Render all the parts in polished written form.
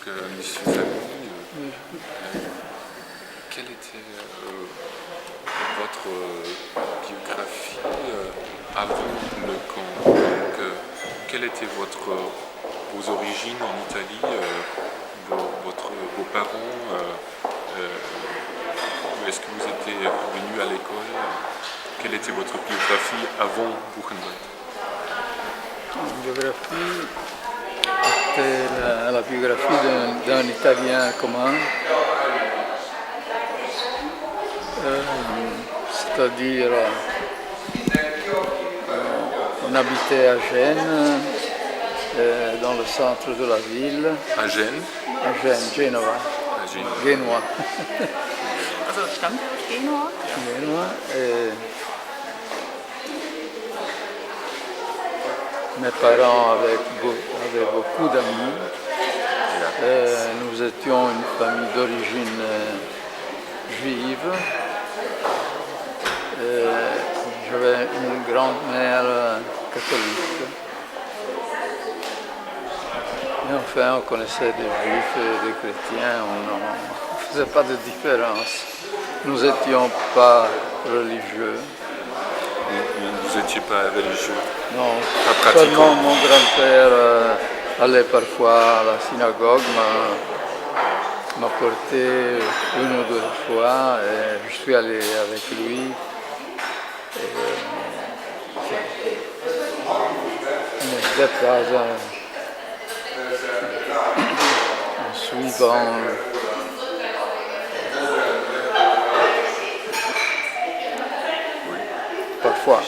Monsieur Zami, quelle était votre biographie avant le camp? Donc, quelles étaient vos origines en Italie, vos parents? Est-ce que vous étiez venu à l'école? Quelle était votre biographie avant Buchenwald? La biographie était la biographie d'un Italien commun, c'est-à-dire on habitait à Gênes, dans le centre de la ville. À Gênes? À Gênes, Genova. À Genua. Genua. Also Stammort Genua? Genua. Et mes parents avaient beaucoup d'amis. Nous étions une famille d'origine juive. J'avais une grand-mère catholique. Et enfin, on connaissait des juifs et des chrétiens, on ne faisait pas de différence. Nous n'étions pas religieux. Vous n'étiez pas religieux? Non, pas pratiquant? seulement mon grand-père allait parfois à la synagogue, m'a porté une ou deux fois et je suis allé avec lui. N'était pas un suivant. Parfois,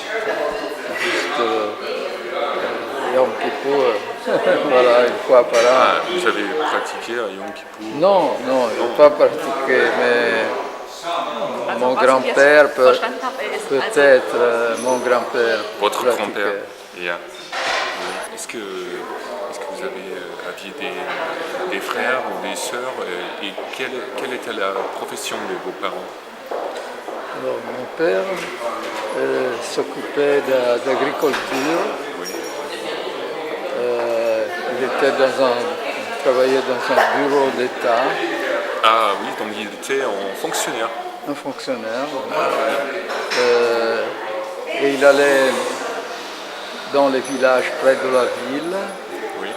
juste Yom Kippour, voilà, une fois par an. Ah, vous avez pratiqué à Yom Kippour? Non, je n'ai pas pratiqué, mais mon grand-père peut-être, mon grand-père. Votre pratiquait. grand-père? Yeah. Est-ce que vous aviez des frères ou des sœurs et quelle était la profession de vos parents? Alors, mon père s'occupait d'agriculture. Oui. Il travaillait dans un bureau d'État. Ah oui, donc il était en fonctionnaire. Un fonctionnaire. Et il allait dans les villages près de la ville. Oui.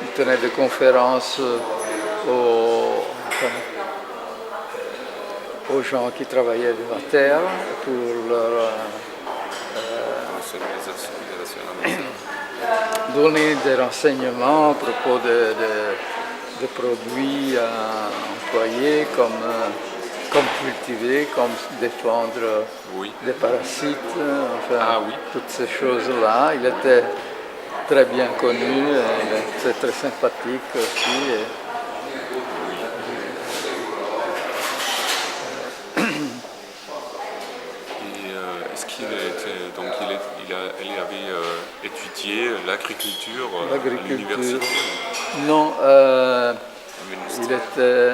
Il tenait des conférences aux gens qui travaillaient de la terre pour leur donner des renseignements à propos de produits à employer, comme cultiver, comme défendre des parasites, enfin toutes ces choses-là. Il était très bien connu, il était très sympathique aussi. Est-ce qu'il était, donc il avait étudié l'agriculture à l'université? Non, il était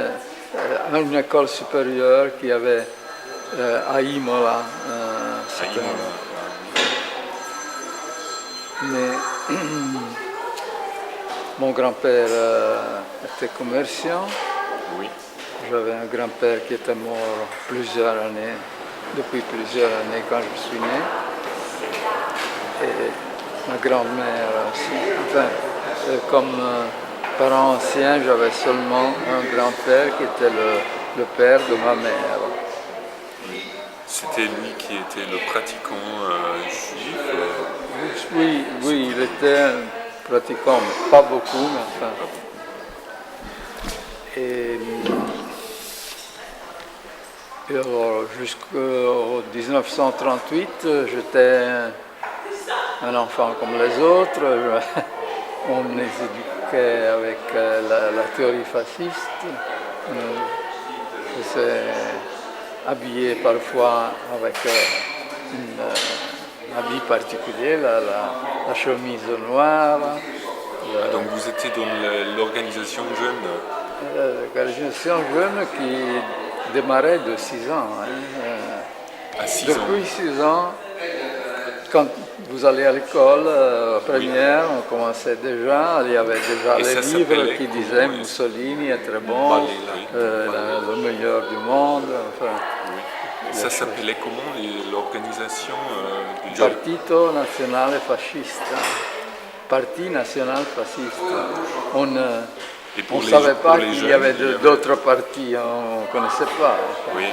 à une école supérieure qui avait à Imola. Mais mon grand-père était commerçant. Oui. J'avais un grand-père qui était mort depuis plusieurs années quand je suis né. Et ma grand-mère aussi. Enfin, comme parent ancien, j'avais seulement un grand-père qui était le père de ma mère. C'était lui qui était le pratiquant juif? Oui, il était pratiquant, mais pas beaucoup, mais enfin. Et alors, jusqu'en 1938, j'étais un enfant comme les autres. On les éduquait avec la théorie fasciste. Je s'est habillé parfois avec un habit particulier, la chemise noire. Donc vous étiez dans l'organisation jeune? L'organisation jeune qui démarrait de 6 ans. À 6 ans? Depuis 6 ans, quand vous allez à l'école première, on commençait déjà, il y avait déjà Et les ça livres s'appelait qui comment, disaient est-ce- Mussolini est très bon, Balilla. le meilleur du monde, enfin, Oui. Ça s'appelait comment l'organisation du Partito Nazionale Fascista. Parti national fasciste. On Et pour ne les- savait pour pas les qu'il jeunes, y avait il y avait- d'autres partis, on ne connaissait pas. Oui.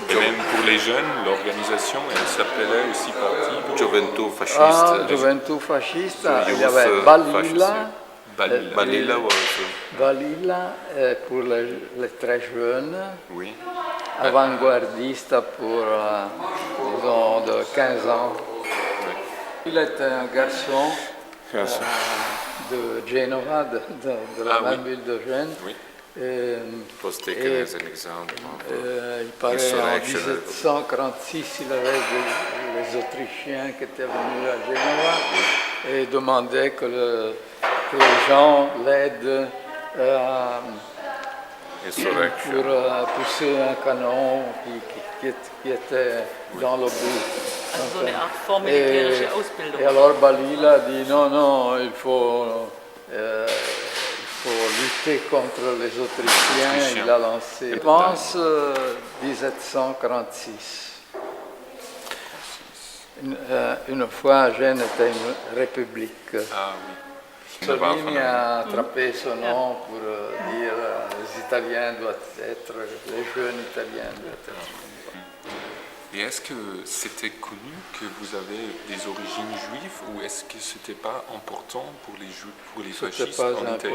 Et même pour les jeunes, l'organisation, elle s'appelait aussi Parti Gioventù fascista. Gioventù Fascista, il y Youth avait Balilla. Balilla. Balilla was Balilla pour les très jeunes, Oui. avant-gardiste pour, disons, de 15 ans. Il était un garçon de Genova, de la Ah, même oui. ville de Gênes. Oui. was taken Et- as an example. Il paraît en Insurrection. 1746, il avait les Autrichiens qui étaient venus à Genova et demandaient que les gens l'aident Insurrection. pour pousser un canon qui était dans le but. Also so eine Art Et, vormilitärische Ausbildung. et alors Balilla dit non, il faut lutter contre les Autrichiens. Il a lancé, je pense, 1746. Une fois, Gênes était une république. Ah oui. Mussolini a attrapé ce nom pour dire les Italiens doivent être, les jeunes Italiens doivent être. Et est-ce que c'était connu que vous avez des origines juives ou est-ce que c'était pas important pour les fascistes en Italie?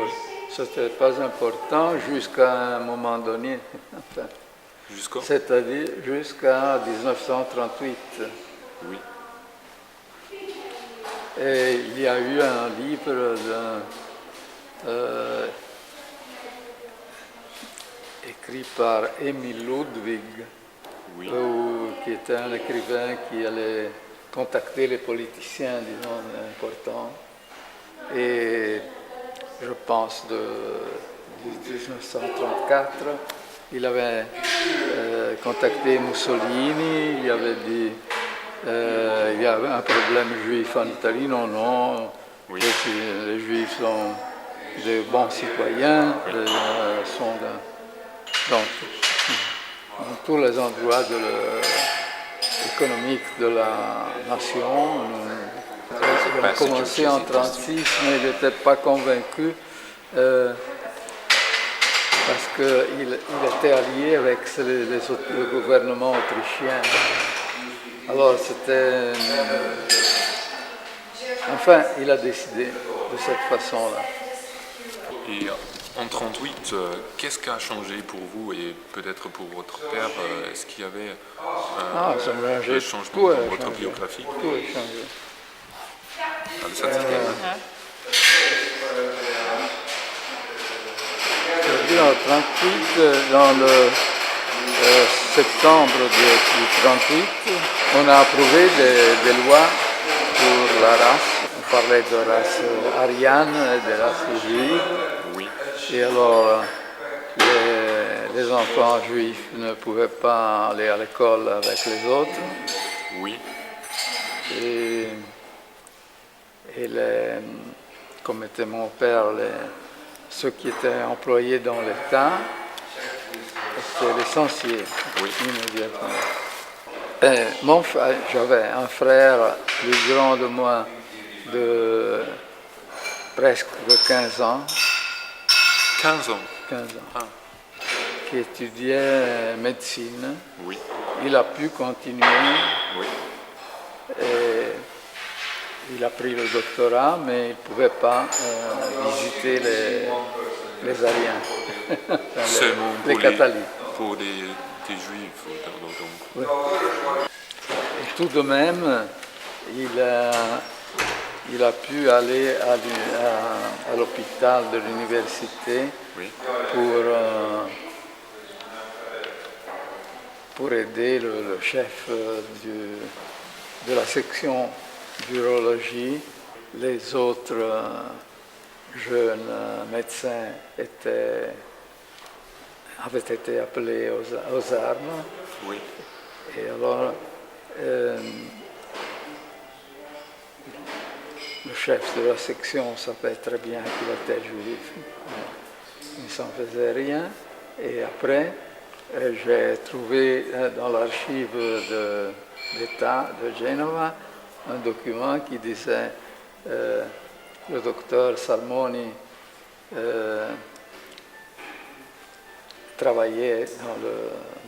C'était pas important jusqu'à un moment donné, enfin, Jusqu'au c'est-à-dire jusqu'à 1938. Oui. Et il y a eu un livre écrit par Emil Ludwig, Oui. qui était un écrivain qui allait contacter les politiciens, disons, importants. Et je pense de 1934, il avait contacté Mussolini, il avait dit il y avait un problème juif en Italie, non, Oui. les juifs sont de bons citoyens, sont dans tous les endroits économiques de la nation. Il a commencé en 1936, mais il n'était pas convaincu parce qu'il était allié avec le gouvernement autrichien. Alors c'était... Enfin, il a décidé de cette façon-là. Et en 1938, qu'est-ce qui a changé pour vous et peut-être pour votre père? Est-ce qu'il y avait Ça a changé. un changement Tout a dans votre changé. biographie? Tout a changé. C'est-à-dire en 1938, dans le septembre du 1938, on a approuvé des lois pour la race. On parlait de race ariane et de race juive. Oui. Et alors, les enfants juifs ne pouvaient pas aller à l'école avec les autres. Oui. Et comme était mon père, ceux qui étaient employés dans l'État, c'était l'essentiel, Oui. immédiatement. J'avais un frère plus grand de moi, de presque de 15 ans, 15 ans. 15 ans, Ah. qui étudiait médecine. Oui. Il a pu continuer. Oui. Et il a pris le doctorat, mais il ne pouvait pas visiter les Ariens, Seulement les pour catholiques. pour des juifs. Donc. Oui. Et tout de même, il a pu aller à l'hôpital de l'université Oui. pour aider le chef de la section d'urologie. Les autres jeunes médecins avaient été appelés aux armes. Oui. Et alors, chef de la section savait très bien qu'il était juif. Il ne s'en faisait rien. Et après, j'ai trouvé dans l'archive d'État de Genova un document qui disait le docteur Salmoni travaillait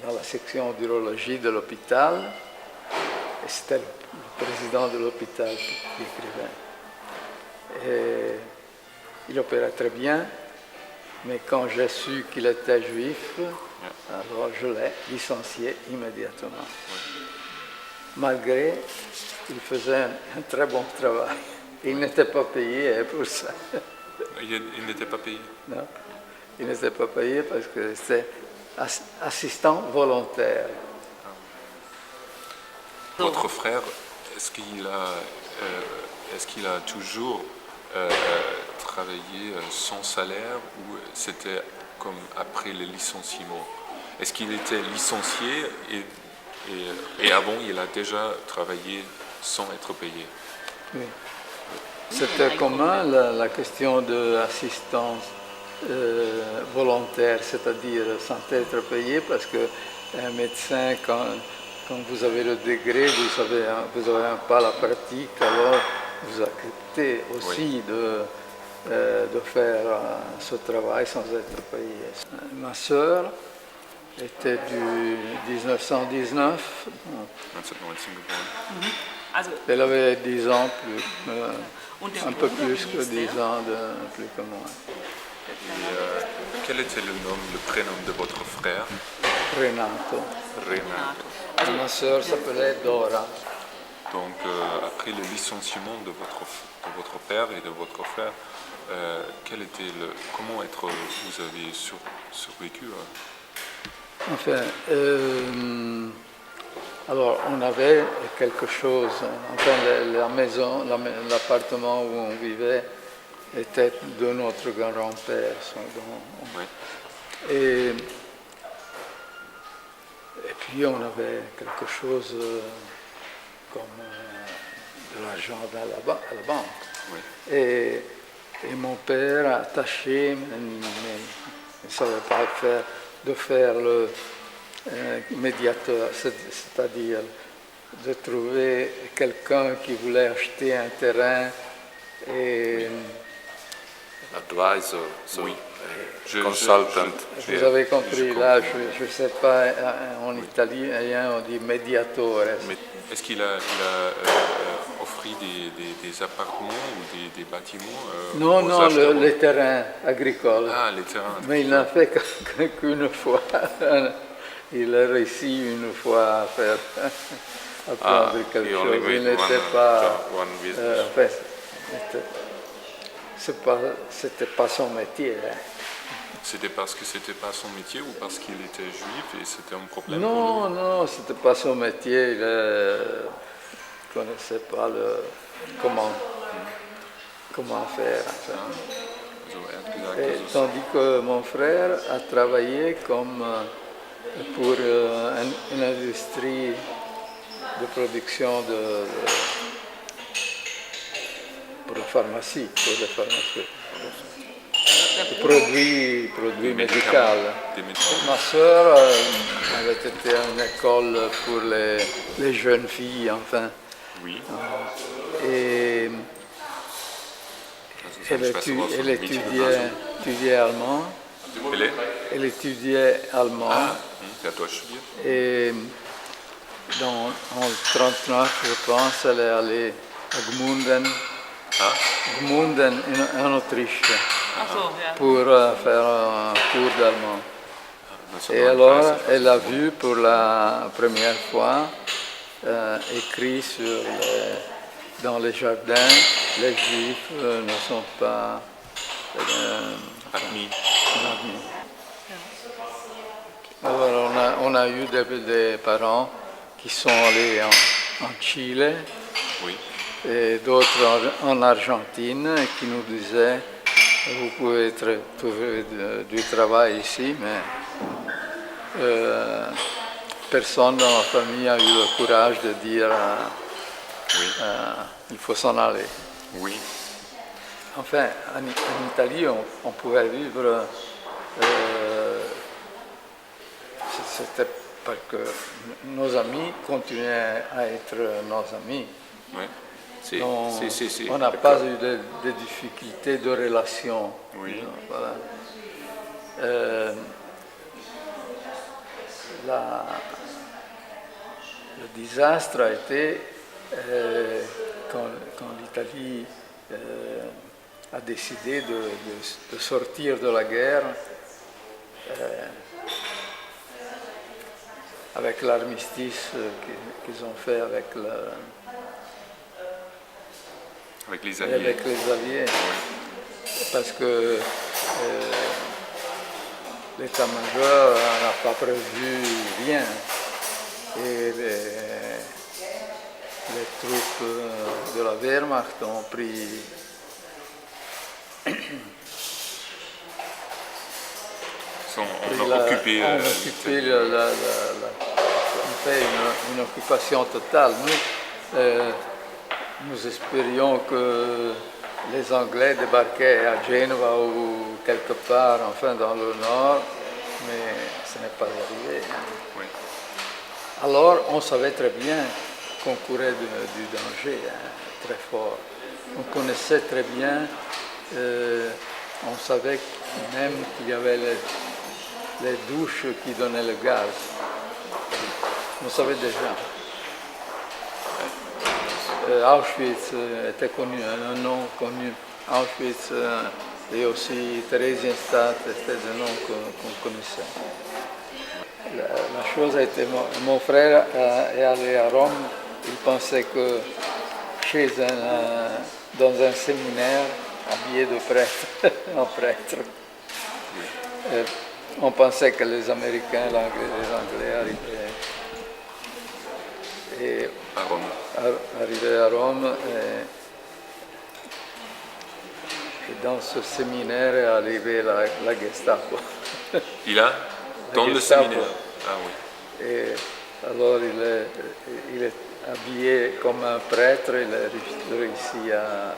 dans la section d'urologie de l'hôpital, et c'était le président de l'hôpital qui écrivait. Et il opérait très bien, mais quand j'ai su qu'il était juif, alors je l'ai licencié immédiatement. Malgré qu'il faisait un très bon travail. Il n'était pas payé pour ça. Il n'était pas payé? Non, il n'était pas payé parce que c'était assistant volontaire. Votre frère, est-ce qu'il a toujours travaillé sans salaire ou c'était comme après le licenciement? Est-ce qu'il était licencié et avant il a déjà travaillé sans être payé? Oui. C'était commun la question de l'assistance volontaire, c'est-à-dire sans être payé, parce qu'un médecin, quand vous avez le degré, vous avez pas la pratique, alors vous acceptez aussi de faire ce travail sans être payé. Ma sœur était du 1919. Elle avait 10 ans plus, un peu plus que 10 ans de plus que moi. Et, quel était le prénom de votre frère? Renato. Renato. Ma sœur s'appelait Dora. Donc après le licenciement de votre père et de votre frère, comment vous avez survécu? Enfin, alors on avait quelque chose, enfin la maison, l'appartement où on vivait était de notre grand-père. Oui. Et puis on avait quelque chose comme de l'argent à la banque. Oui. Et mon père attaché, mais il ne savait pas faire le médiateur, c'est-à-dire de trouver quelqu'un qui voulait acheter un terrain et... Advisor, oui. Consultant. Vous avez compris, là, je ne sais pas, en italien on dit mediatore. Est-ce qu'il a offert des appartements ou des bâtiments Non, les terrains agricoles. Ah, les terrains agricoles. Mais il n'a fait qu'une fois. Il a réussi une fois à prendre quelque chose. Il n'était pas... c'était pas son métier. C'était parce que c'était pas son métier ou parce qu'il était juif et c'était un problème? Non, c'était pas son métier. Il ne connaissait pas comment faire. Et, tandis que mon frère a travaillé comme pour une industrie de production pour la pharmacie, produits médicaux. Ma sœur avait été à une école pour les jeunes filles, enfin. Oui. Et elle étudiait allemand. Elle étudiait allemand. Et en 1939, je pense, elle est allée à Gmunden en Autriche pour faire un cours d'allemand. Et alors, elle a vu pour la première fois écrit dans les jardins, les juifs ne sont pas admis. Alors, on a eu des parents qui sont allés en Chili. Oui. Et d'autres en Argentine qui nous disaient vous pouvez trouver du travail ici, mais personne dans la famille a eu le courage de dire il faut s'en aller. Oui. Enfin, en Italie, on pouvait vivre. C'était parce que nos amis continuaient à être nos amis. Ouais. On n'a pas eu de difficultés de relation. Oui. Voilà. Le désastre a été quand l'Italie a décidé de sortir de la guerre avec l'armistice qu'ils ont fait avec les Alliés. Parce que l'état-major n'a pas prévu rien. Et les troupes de la Wehrmacht ont pris occupé une occupation totale. Nous espérions que les Anglais débarquaient à Genova ou quelque part, enfin dans le nord, mais ce n'est pas arrivé. Oui. Alors on savait très bien qu'on courait du danger très fort. On connaissait très bien, on savait même qu'il y avait les douches qui donnaient le gaz. On savait déjà. Auschwitz était connu, un nom connu. Auschwitz et aussi Theresienstadt, c'était des noms qu'on connaissait. La chose a été, mon frère est allé à Rome, il pensait que dans un séminaire, habillé de prêtre, en prêtre, on pensait que les Américains, les Anglais arrivaient. Et à Rome. Arrivé à Rome, et dans ce séminaire est arrivée la Gestapo. Il a dans le séminaire. Ah oui. Et alors il est habillé comme un prêtre, il a réussi à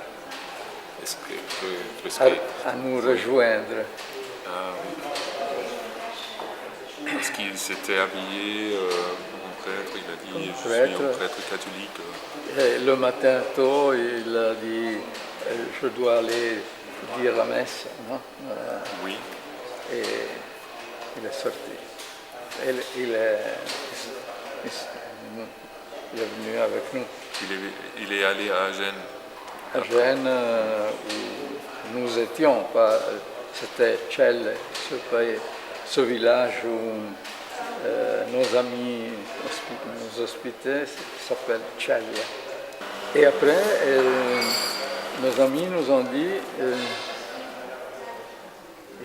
nous rejoindre. Ah oui. Parce qu'il s'était habillé comme prêtre, il a dit je suis un prêtre catholique. Et le matin tôt, il a dit je dois aller dire la messe. Non? Oui. Et il est sorti. Il est venu avec nous. Il est allé à Gênes. À Gênes, où nous étions, c'était Celle, ce village où nos amis nous hospitaient, s'appelle Celle. Et après, nos amis nous ont dit,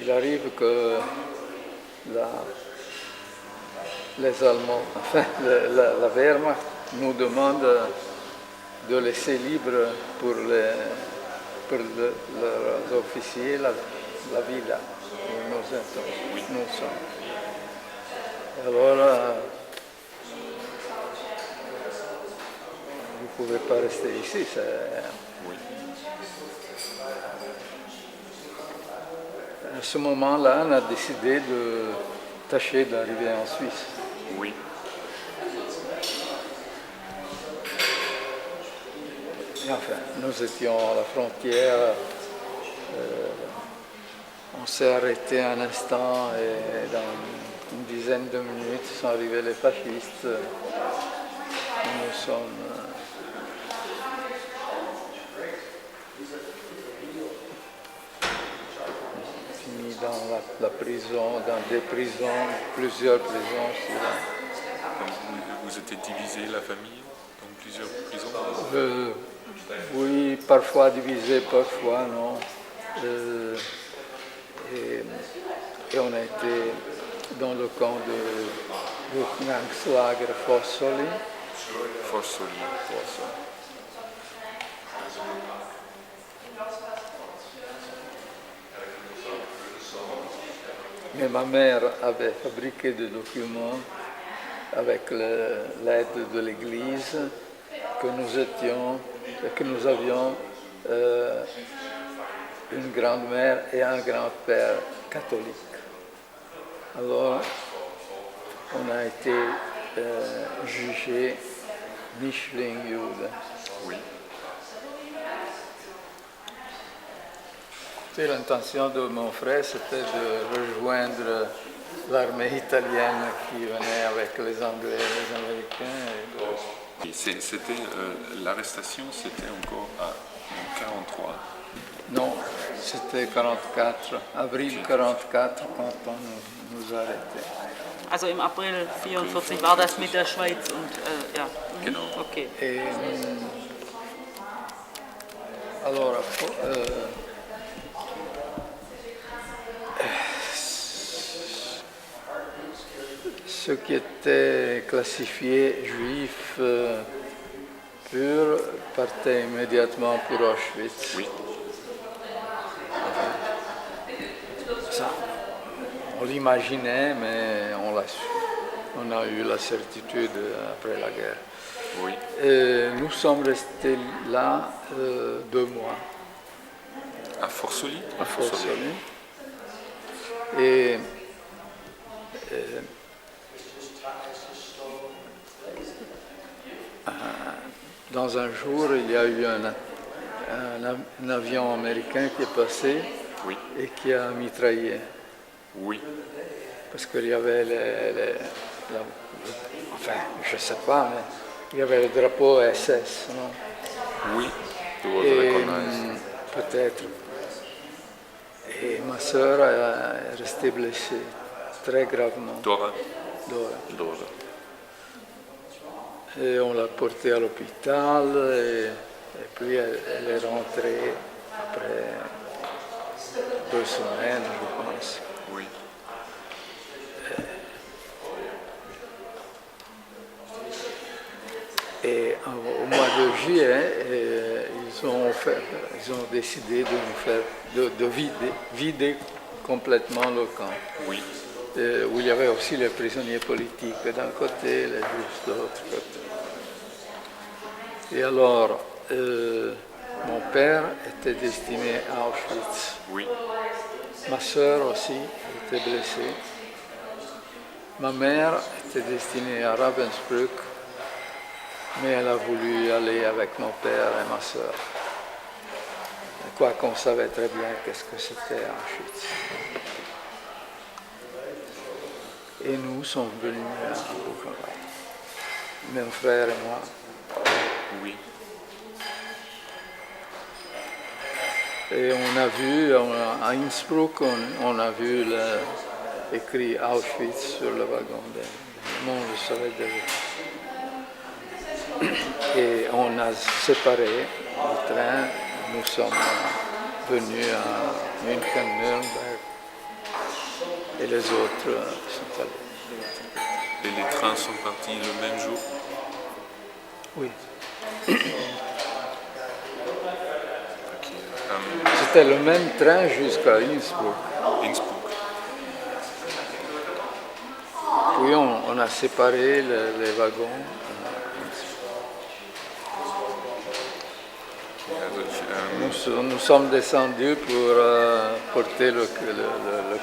il arrive que les Allemands, enfin la Wehrmacht, nous demande de laisser libre pour leurs officiers la villa où nous sommes. Et alors, vous ne pouvez pas rester ici. Oui. À ce moment-là, on a décidé de tâcher d'arriver en Suisse. Oui. Et enfin, nous étions à la frontière, on s'est arrêté un instant et dans une dizaine de minutes sont arrivés les fascistes. Nous sommes finis dans la prison, dans des prisons, plusieurs prisons. Donc vous étiez divisé, la famille, dans plusieurs prisons? Oui, parfois divisé, parfois non. Et on a été dans le camp de Knackslager Fossoli. Fossoli. Mais ma mère avait fabriqué des documents avec l'aide de l'Église que nous avions une grand-mère et un grand-père catholiques. Alors, on a été jugé Mischling-Jude. Oui. L'intention de mon frère, c'était de rejoindre l'armée italienne qui venait avec les Anglais et les Américains. Et c'était l'arrestation, c'était encore en 43. Non, c'était 44, avril 44, quand on nous a arrêtés. Also im April 44 war das mit der Schweiz und ja. Genau. Okay. Et, alors, ceux qui étaient classifiés juifs purs partaient immédiatement pour Auschwitz. Oui. Ça, on l'imaginait, mais on l'a su. On a eu la certitude après la guerre. Oui. Et nous sommes restés là 2 mois. À Forcely? À Forcely. Et dans un jour, il y a eu un avion américain qui est passé Oui. et qui a mitraillé. Oui. Parce qu'il y avait enfin, je ne sais pas, mais il y avait le drapeau SS, non? Oui. Tu was Et recognized. peut-être. Et ma sœur est restée blessée, très gravement. Dora. Dora. Et on l'a portée à l'hôpital et puis elle est rentrée après 2 semaines, je pense. Oui. Et au mois de juillet, ils ont décidé de nous faire, de vider complètement le camp. Oui. Où il y avait aussi les prisonniers politiques d'un côté, les juifs de l'autre côté. Et alors, mon père était destiné à Auschwitz. Oui. Ma sœur aussi était blessée. Ma mère était destinée à Ravensbrück, mais elle a voulu aller avec mon père et ma sœur. Quoi qu'on savait très bien qu'est-ce que c'était Auschwitz. Et nous sommes venus à Buchenwald, mon frère et moi. Oui. Et on a vu, à Innsbruck, on a vu écrit Auschwitz sur le wagon. Bon, je savais déjà. Et on a séparé le train. Nous sommes venus à München, Nürnberg. Et les autres sont allés. Et les trains sont partis le même jour? Oui. Okay. C'était le même train jusqu'à Innsbruck. Innsbruck. Puis on a séparé les wagons. Nous sommes descendus pour porter le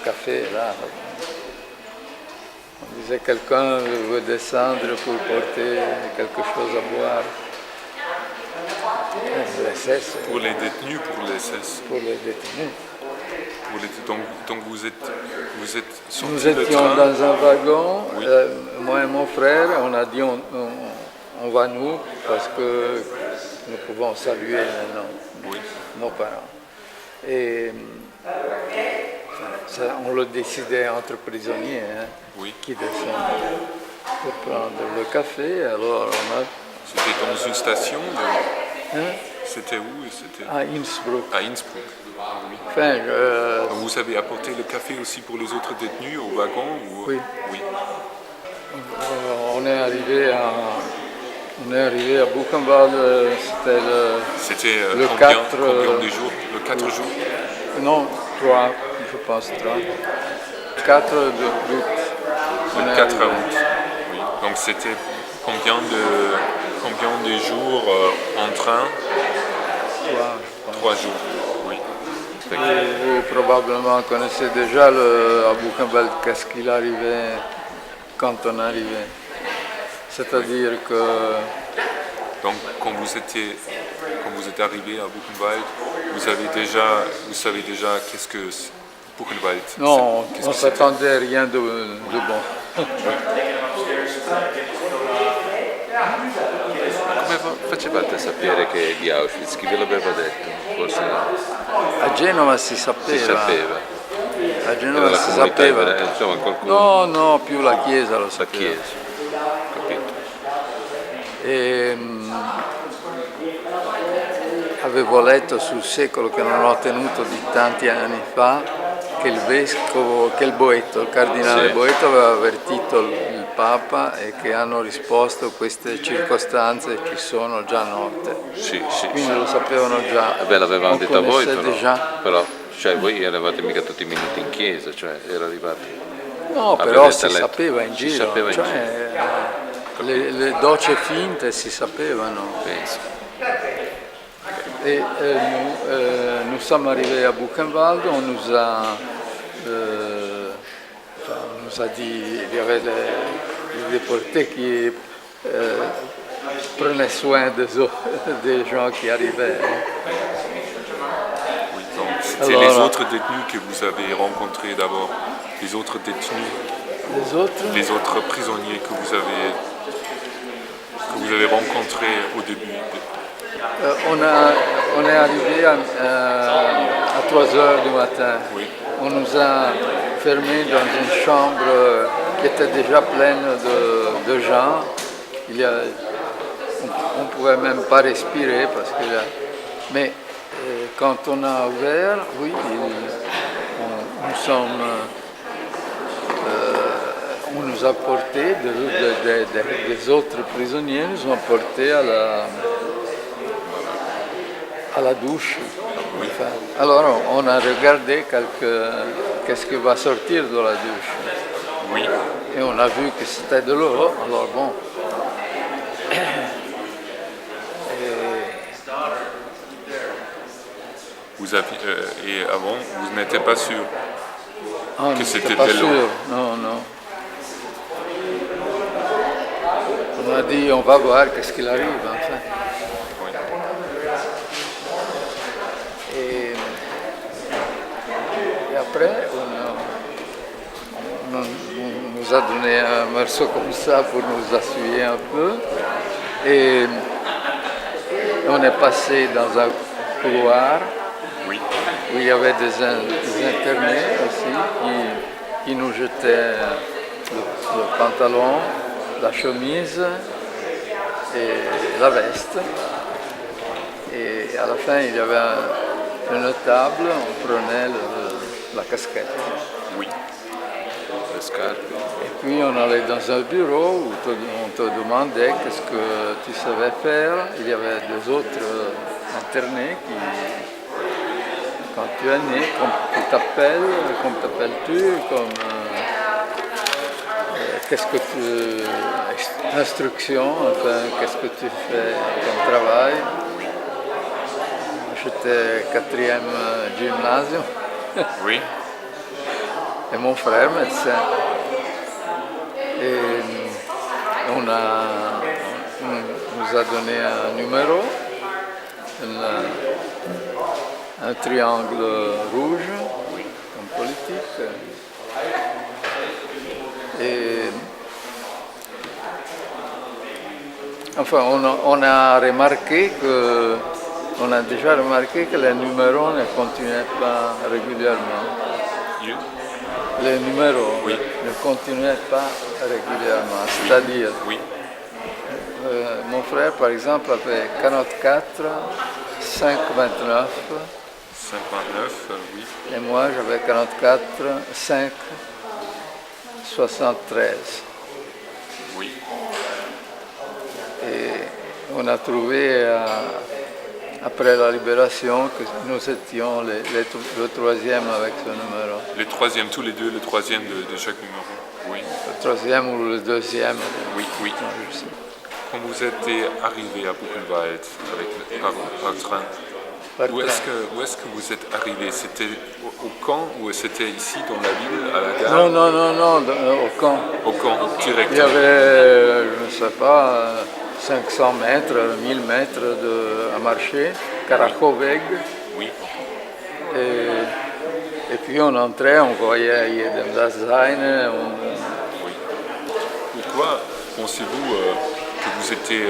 café là. On disait quelqu'un veut descendre pour porter quelque chose à boire. L'SS. Pour les détenus, pour les SS. Pour les détenus. Donc vous êtes sortis Nous de étions train. dans un wagon, Oui. moi et mon frère, on a dit on va nous parce que nous pouvons saluer Oui. nos parents. Et ça, on le décidait entre prisonniers, hein, Oui. qui descendent pour prendre le café. Alors on a... C'était dans une station de... Hein, C'était où? C'était à Innsbruck. à Innsbruck. Oui. Enfin, Donc vous avez apporté le café aussi pour les autres détenus au wagon ou... Oui. Oui. On est arrivé à Buchenwald, C'était Le combien 4, de jours? Le 4 jours? non, 3, je pense 3. 4 août. On Le est 4 arrivé. août. Oui. Donc c'était combien de jours en train? 3, je pense. 3 jours. Oui. Vous probablement connaissez déjà à Buchenwald qu'est-ce qu'il arrivait quand on arrivait. C'est-à-dire que... Donc quand vous êtes arrivé à Buchenwald, vous savez déjà qu'est-ce que Buchenwald. Non, on ne s'attendait à rien de bon. Come facevate a sapere che è di Auschwitz? Chi ve l'aveva detto? Forse A Genova si sapeva. si sapeva. A Genova Era la si comunità sapeva. ebraica, insomma qualcuno. No, più la Chiesa lo La sapeva. Chiesa, capito? Avevo letto sul secolo che non ho tenuto di tanti anni fa che il cardinale Sì. Boeto aveva avvertito il Papa e che hanno risposto queste circostanze ci sono già note. Sì. Quindi lo sapevano già. Beh, l'avevano On detto a voi connaissait déjà. però cioè voi eravate mica tutti minuti in chiesa, cioè era arrivati. No, Avete però si letto. sapeva in Si giro, sapeva in le docce finte si sapevano. Penso. Et nous sommes arrivés à Buchenwald, on nous a dit, il y avait les déportés qui prenaient soin des gens qui arrivaient. Oui, donc c'était Alors, les autres détenus que vous avez rencontrés d'abord, les autres détenus, Les autres, prisonniers que vous avez rencontrés au début. on est arrivé à 3 heures du matin. Oui. On nous a fermés dans une chambre qui était déjà pleine de gens. On ne pouvait même pas respirer mais quand on a ouvert, oui, on nous a portés, des autres prisonniers nous ont portés à la douche. Enfin, alors on a regardé qu'est-ce qui va sortir de la douche. Oui. Et on a vu que c'était de l'eau, alors bon. Et avant, vous n'étiez pas sûr. On Que n'était c'était pas de l'eau. sûr, non. On a dit on va voir qu'est-ce qu'il arrive, enfin. Oui. Et après, on nous a donné un morceau comme ça pour nous assurer un peu. Et on est passé dans un couloir Oui. où il y avait des internés aussi qui nous jetaient le pantalon, la chemise et la veste. Et à la fin, il y avait une table, on prenait la casquette. Oui. Le scarpe. Et puis on allait dans un bureau où on te demandait qu'est-ce que tu savais faire. Il y avait des autres internés qui, quand tu es né, comme t'appelles-tu, qu'est-ce que tu... instruction, enfin, qu'est-ce que tu fais comme travail. J'étais 4e gymnasium. Oui. Et mon frère médecin. Et on nous a donné un numéro, un triangle rouge, comme politique. Et enfin, on a déjà remarqué que les numéros ne continuaient pas régulièrement. You? Les numéros Oui. ne continuaient pas régulièrement. C'est-à-dire, Oui. mon frère, par exemple, avait 44, 5,29 59, oui. et moi, j'avais 44, 5, 73. Oui. Et on a trouvé, après la libération, que nous étions le troisième avec ce numéro. Les troisièmes, tous les deux, le troisième de chaque numéro. Oui. Le troisième ou le deuxième. Oui, oui. Non, je sais. Quand vous êtes arrivé à Buchenwald par train, par Où train. est-ce que vous êtes arrivé? C'était au camp ou c'était ici dans la ville, à la gare? Non, non, non, non, au camp. Au camp, direct. Il y avait, je ne sais pas, 500 mètres, 1000 mètres à marcher, Karakoveg. Oui. Et puis on entrait, on voyait Jedem das Seine. Oui. Pourquoi pensez-vous que vous étiez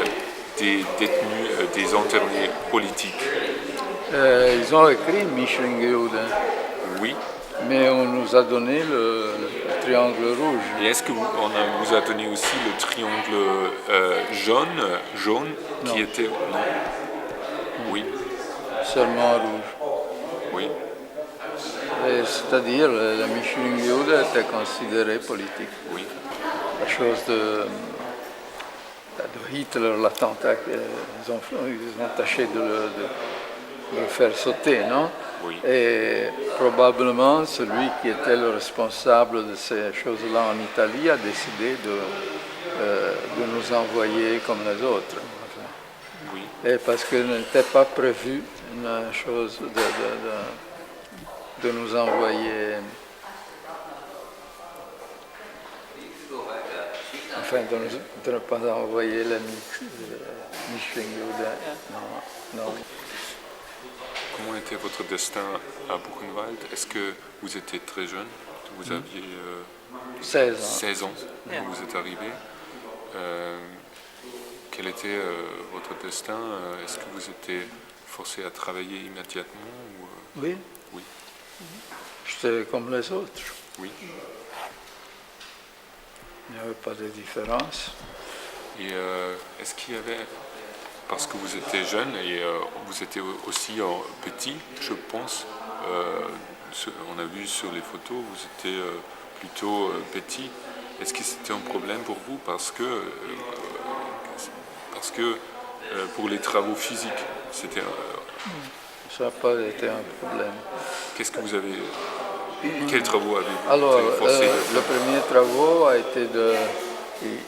des détenus, des internés politiques? Ils ont écrit Mischlingude, Oui. mais on nous a donné le triangle rouge. Et est-ce que vous a donné aussi le triangle jaune, qui Non. était... Non. Oui. Seulement rouge. Oui. C'est-à-dire, la Mischlingude était considérée politique. Oui. La chose de Hitler, l'attentat, ils ont tâché de le faire sauter, non? Oui. Et probablement celui qui était le responsable de ces choses-là en Italie a décidé de nous envoyer comme les autres. Oui. Et parce qu'il n'était pas prévu une chose de nous envoyer, enfin de ne pas envoyer les Mischlingude. Non, non. Comment était votre destin à Buchenwald? Est-ce que vous étiez très jeune? Vous aviez 16 ans. 16 ans quand vous êtes arrivé. Quel était votre destin? Est-ce que vous étiez forcé à travailler immédiatement ou, Oui. Oui. J'étais comme les autres. Oui. Il n'y avait pas de différence. Et est-ce qu'il y avait, parce que vous étiez jeune et vous étiez aussi petit, je pense, on a vu sur les photos, vous étiez plutôt petit. Est-ce que c'était un problème pour vous parce que pour les travaux physiques, c'était... Ça n'a pas été un problème. Qu'est-ce que vous avez... Quels travaux avez-vous Alors, été forcé de le faire? premier travaux a été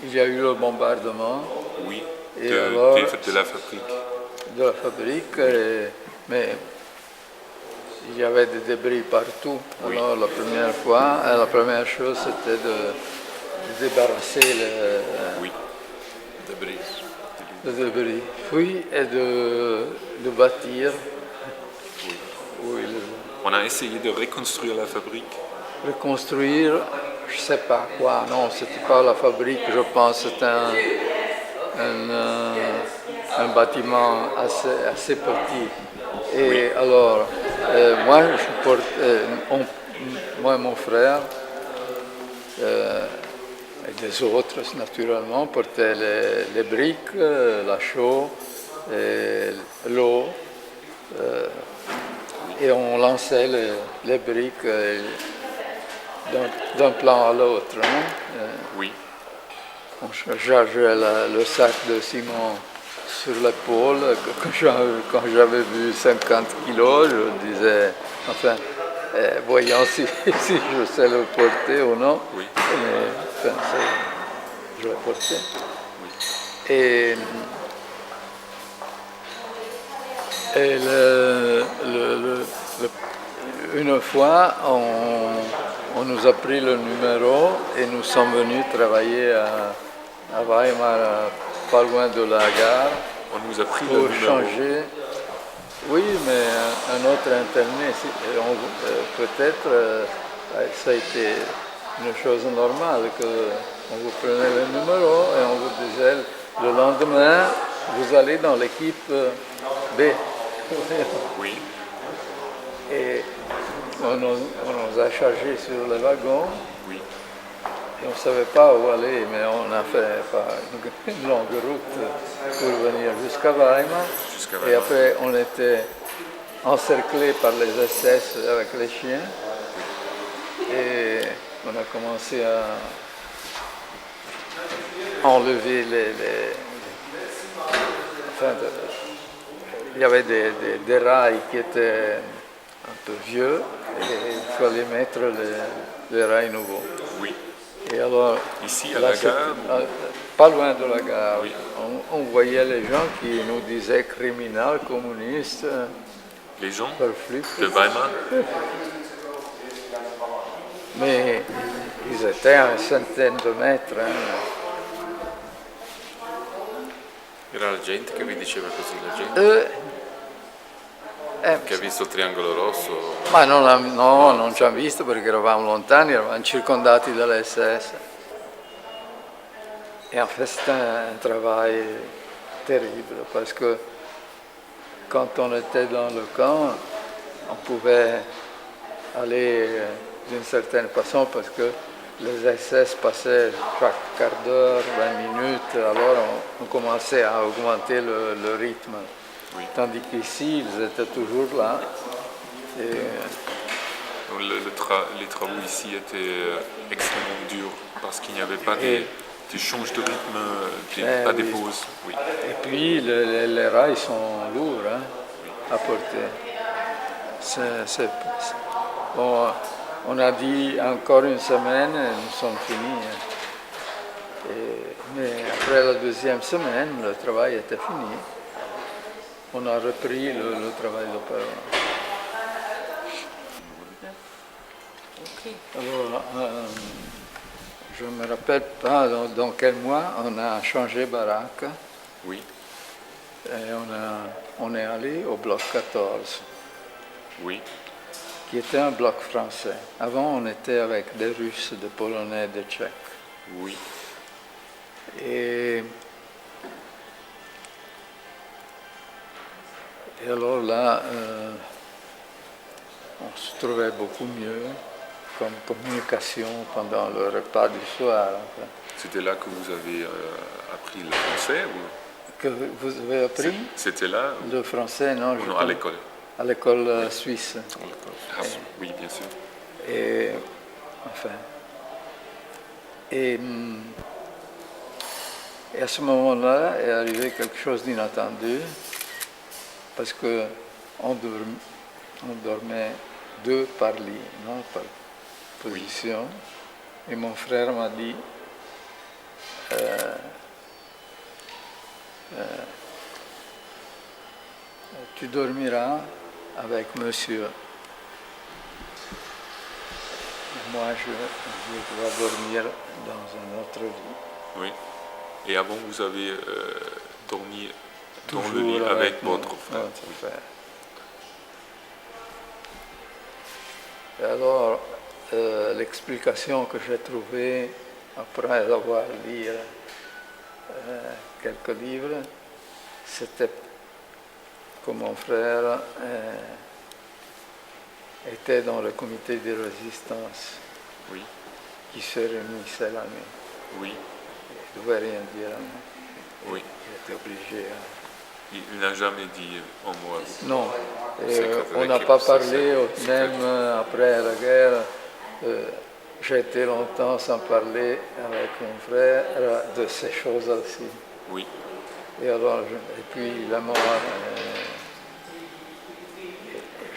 il y a eu le bombardement. Oui, Et de alors, la fabrique. De la fabrique, mais il y avait des débris partout. Oui. Alors la première chose c'était de débarrasser Oui, débris. le débris. Puis et de bâtir. Oui, On a essayé de reconstruire la fabrique. reconstruire, je ne sais pas quoi. Non, c'était pas la fabrique, je pense. C'était un bâtiment assez petit. Et alors, moi et mon frère, et des autres naturellement, portaient les briques, la chaux, et l'eau, et on lançait les briques d'un plan à l'autre. Oui, On chargeait le sac de ciment sur l'épaule. Quand j'avais vu 50 kilos, je disais, enfin, voyons si je sais le porter ou non. oui, Mais enfin, je l'ai porté. oui. Et une fois, on nous a pris le numéro et nous sommes venus travailler à Weimar, pas loin de la gare, On nous a pris le pour numéro. changer. Oui, mais un autre internet, peut-être ça a été une chose normale qu'on vous prenait le numéro et on vous disait le lendemain, vous allez dans l'équipe B. Oui, Et on nous a chargés sur le wagon oui, et on ne savait pas où aller, mais on a fait une longue route pour venir jusqu'à Weimar. jusqu'à Et Weimar. après, on était encerclés par les SS avec les chiens. Et on a commencé à enlever il y avait des rails qui étaient un peu vieux et il fallait mettre les rails nouveaux. Oui. Et alors, Ici, à là, la gare, pas loin de la gare, Oui. on voyait les gens qui nous disaient criminels, communistes, Les gens verflucht. de Weimar? Mais ils étaient à une centaine de mètres. Hein. Era la gente che vi diceva così, la gente che ha visto il triangolo rosso. Ma non ci hanno visto perché eravamo lontani, eravamo circondati dall'SS. Et en fait, c'était un travail terrible parce que quand on était dans le camp, on pouvait aller d'une certaine façon parce que les SS passaient chaque quart d'heure, 20 minutes, alors on commençait à augmenter le rythme. Oui. Tandis qu'ici, ils étaient toujours là. Et, Donc les travaux ici étaient extrêmement durs parce qu'il n'y avait pas des changes de rythme, pas des pauses. Oui. et puis les rails sont lourds hein, à porter. Bon, on a dit encore une semaine et nous sommes finis. Hein. Mais après la deuxième semaine, le travail était fini. On a repris le travail d'auparavant. Okay. Alors, je ne me rappelle pas dans quel mois on a changé baraque Oui. et on est allé au bloc 14, Oui. qui était un bloc français. Avant, on était avec des Russes, des Polonais, des Tchèques. Oui. Et alors là, on se trouvait beaucoup mieux comme communication pendant le repas du soir. Enfin. C'était là que vous avez appris le français ou... Que vous avez appris C'était là le français, non? ou non, à l'école? À l'école suisse. Ah, oui, bien sûr. Et enfin. Et à ce moment-là est arrivé quelque chose d'inattendu parce que on dormait deux par lit, non, par position. Et mon frère m'a dit tu dormiras avec monsieur. Moi, je dois dormir dans un autre lit. Oui. Et avant, vous avez dormi dans le Toujours lit avec votre frère. Notre frère. Et alors, l'explication que j'ai trouvée après avoir lu quelques livres, c'était que mon frère était dans le comité de résistance Oui. qui se réunissait la nuit. Oui. Il ne devait rien dire à moi. Oui. Il était obligé. Il n'a jamais dit un mot à vous. Non. Et, C'est on n'a pas parlé, même après la guerre. J'ai été longtemps sans parler avec mon frère de ces choses aussi. Oui. Et alors, et puis la mort,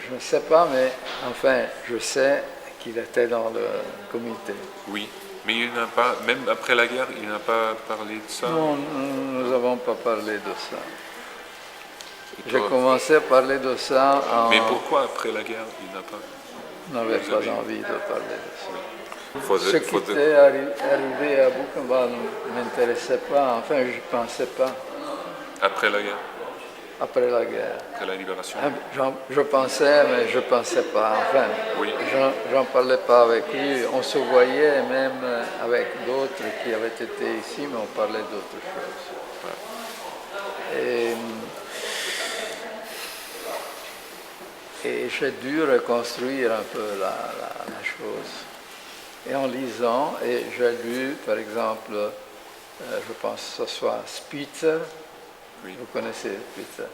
je ne sais pas, mais enfin, je sais qu'il était dans le comité. Oui. Mais il n'a pas, même après la guerre, il n'a pas parlé de ça. Non, nous n'avons pas parlé de ça. J'ai commencé à parler de ça en... Mais pourquoi après la guerre, il n'a pas... n'avais pas envie de parler de ça. Ce qui Faudrait... était arrivé à Buchenwald ne m'intéressait pas, enfin je ne pensais pas. Après la guerre, Après la guerre. après la libération. Je pensais, mais je ne pensais pas. Enfin, Oui. j'en parlais pas avec lui. On se voyait même avec d'autres qui avaient été ici, mais on parlait d'autres choses. Et j'ai dû reconstruire un peu la chose. Et en lisant, et j'ai lu, par exemple, je pense que ce soit Spitzer, Oui. vous connaissez Spitzer,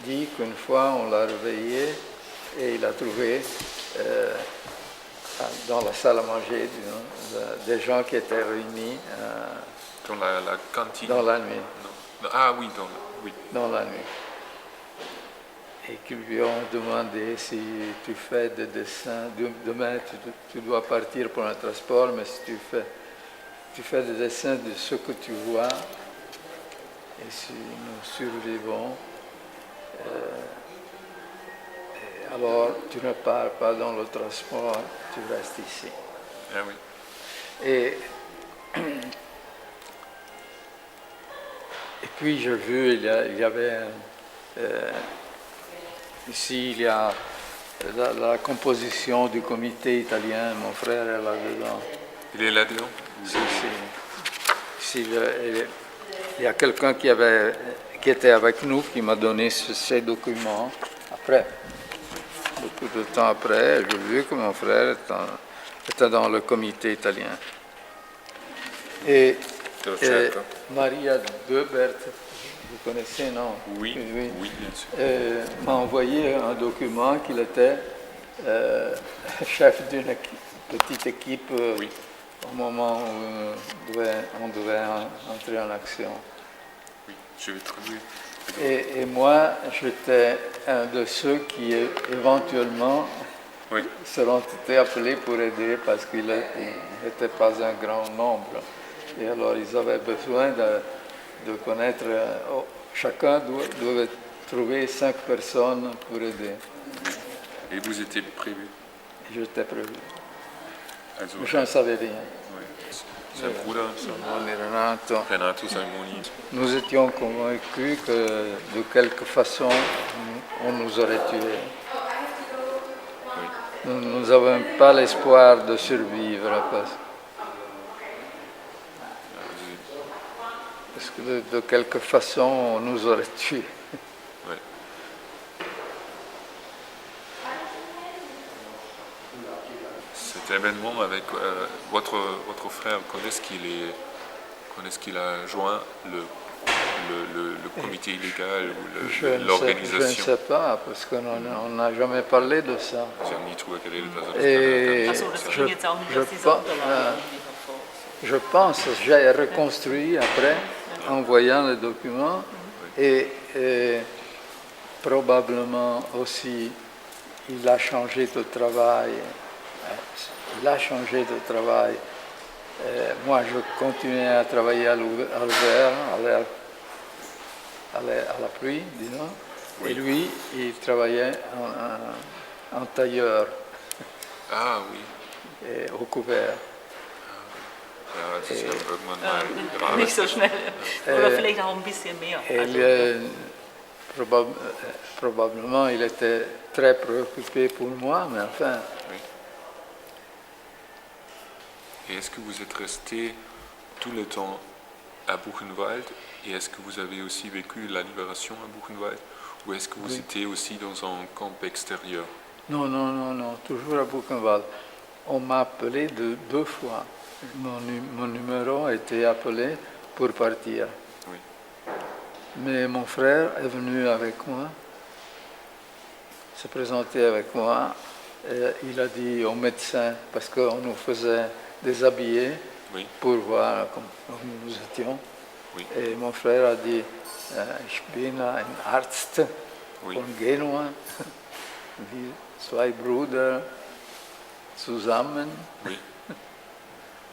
dit qu'une fois on l'a réveillé et il a trouvé dans la salle à manger des gens qui étaient réunis Dans la cantine. dans la nuit. Non. Ah oui, oui. Dans la nuit. Et qui lui ont demandé si tu fais des dessins, demain tu dois partir pour un transport, mais si tu fais des dessins de ce que tu vois, et si nous survivons, alors tu ne pars pas dans le transport, tu restes ici. Ah oui. Et puis j'ai vu, il y avait ici, il y a la composition du comité italien, mon frère est là-dedans. Il est là-dedans? Ici, il y a quelqu'un qui était avec nous, qui m'a donné ces documents. Après, beaucoup de temps après, j'ai vu que mon frère était dans le comité italien. Et Maria Debert, vous connaissez, non? Oui, bien sûr. M'a envoyé un document qu'il était chef d'une petite équipe au moment où on devait entrer en action. Oui, je vais traduire. Et moi, j'étais un de ceux qui éventuellement seront été appelés pour aider parce qu'il n'était pas un grand nombre. Et alors, ils avaient besoin de connaître, chacun devait trouver 5 personnes pour aider. Et vous étiez prévu? J'étais prévu. Also, Mais je ne savais rien. Sein Bruder, Renato Salmoni. Nous étions convaincus que de quelque façon, on nous aurait tués. Nous n'avons pas l'espoir de survivre parce que de quelque façon, on nous aurait tués. Ouais. Cet événement avec votre frère, quand est-ce qu'il a joint le comité illégal ou l'organisation? Je ne sais pas, parce qu'on n'a jamais parlé de ça. Sie haben nie drüber geredet, also das Et Achso, das ging jetzt auch nicht aus dieser Unterlage. je pense, j'ai reconstruit après, en voyant les documents, et probablement aussi, il a changé de travail. Moi, je continuais à travailler à l'hiver, à la pluie, disons. Et lui, il travaillait en tailleur. Ah oui. Et au couvert. Ja, das ist ja irgendwann mal Nicht so schnell. Oder vielleicht auch ein bisschen mehr. Probablement, il était très préoccupé pour moi, mais enfin. Oui. Et est-ce que vous êtes resté tout le temps à Buchenwald? Et est-ce que vous avez aussi vécu la libération à Buchenwald? Ou est-ce que vous étiez aussi dans un camp extérieur? Non, toujours à Buchenwald. On m'a appelé deux fois. Mon numéro a été appelé pour partir. Oui. Mais mon frère est venu avec moi, s'est présenté avec moi. Et il a dit au médecin, parce qu'on nous faisait déshabiller pour voir comme nous étions. Oui. Et mon frère a dit, ich bin ein Arzt von Genua, wir zwei Brüder zusammen. Oui.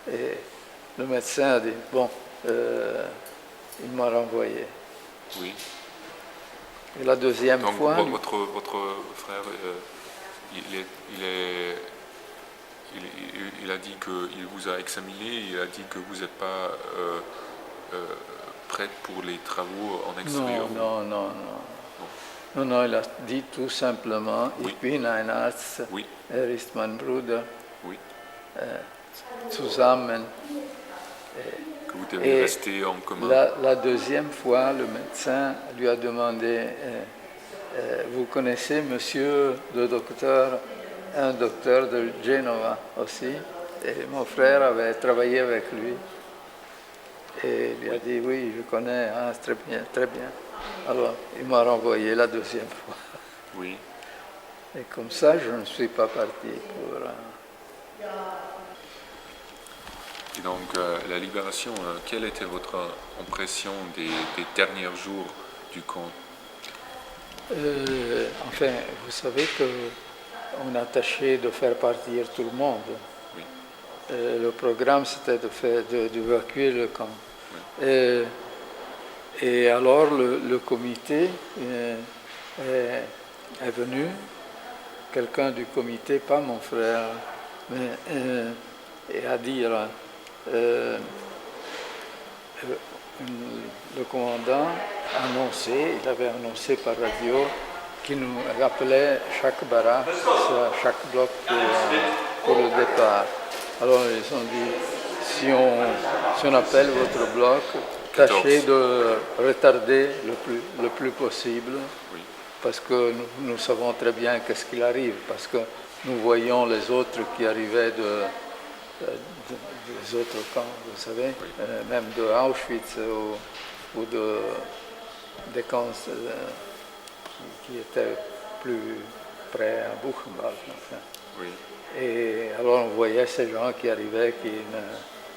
Et le médecin a dit, bon, il m'a renvoyé. Oui. Et la deuxième donc, fois... votre frère, il a dit qu'il vous a examiné, il a dit que vous n'êtes pas prête pour les travaux en extérieur. Non, il a dit tout simplement, ich bin ein Arzt, ist mein Bruder, zusammen. Que vous devez rester en commun. La deuxième fois, le médecin lui a demandé, vous connaissez monsieur le docteur, un docteur de Genova aussi, et mon frère avait travaillé avec lui. Et il a dit, oui, je connais, très bien, très bien. Alors, il m'a renvoyé la deuxième fois. Oui. Et comme ça, je ne suis pas parti pour... Et donc, la libération, quelle était votre impression des derniers jours du camp? Enfin, vous savez qu'on a tâché de faire partir tout le monde. Oui. Le programme, c'était d'évacuer le camp. Oui. Et alors, le comité est venu quelqu'un du comité, pas mon frère, mais et à dire le commandant il avait annoncé par radio qu'il nous rappelait chaque baraque, chaque bloc pour le départ. Alors ils ont dit, si on appelle votre bloc, tâchez de retarder le plus possible, Oui. parce que nous savons très bien qu'est-ce qu'il arrive, parce que nous voyons les autres qui arrivaient des autres camps, vous savez, Oui. même de Auschwitz ou des camps qui étaient plus près à Buchenwald. Enfin. Oui. Et alors on voyait ces gens qui arrivaient, qui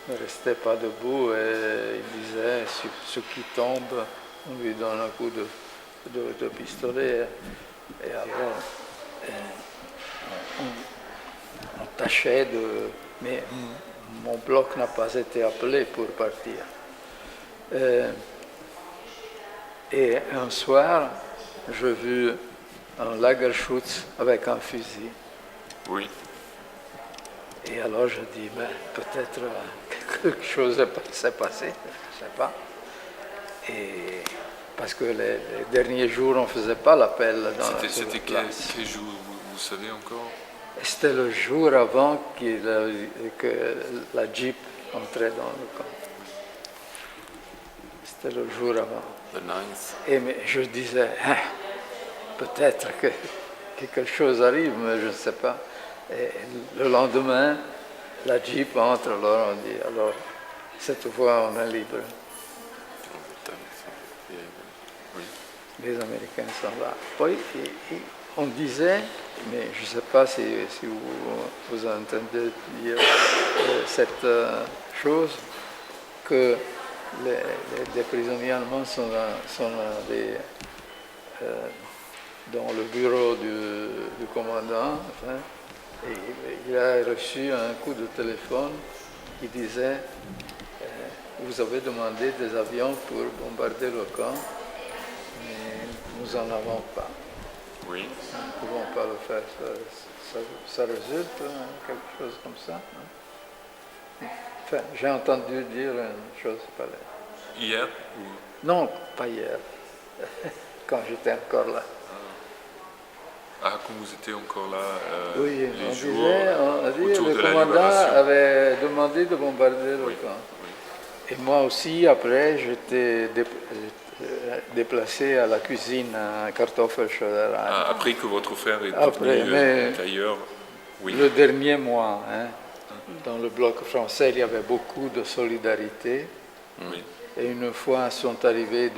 ne restaient pas debout, et ils disaient, ce qui tombe, on lui donne un coup de pistolet. Et alors on tâchait de... Mais mon bloc n'a pas été appelé pour partir. Et un soir, j'ai vu un Lagerschutz avec un fusil. Oui. Et alors je dis, peut-être quelque chose s'est passé, je ne sais pas. Et parce que les derniers jours, on ne faisait pas l'appel dans la place. C'était quel jour, vous savez encore? C'était le jour avant que la Jeep entrait dans le camp. C'était le jour avant. The 9th. Et je disais, peut-être que quelque chose arrive, mais je ne sais pas. Et le lendemain, la Jeep entre, alors on dit, alors cette fois on est libre. Oui. Les Américains sont là. Oui, on disait, mais je ne sais pas si vous entendez dire cette chose, que les prisonniers allemands sont dans le bureau du commandant, enfin, et il a reçu un coup de téléphone qui disait vous avez demandé des avions pour bombarder le camp, mais nous n'en avons pas. Oui. Nous ne pouvons pas le faire. Ça résulte quelque chose comme ça. Hein? Enfin, j'ai entendu dire une chose pareille. Hier ou... Non, pas hier, quand j'étais encore là. Ah, quand vous étiez encore là, Oui, les on jours dit autour le de la commandant libération. avait demandé de bombarder le Oui, camp. oui. Et moi aussi, après, j'étais déplacé à la cuisine à Kartoffelscheuerei. Ah, après que votre frère est Après, devenu mais tailleur, oui. Le dernier mois, hein, dans le bloc français, il y avait beaucoup de solidarité. Oui. Et une fois sont arrivés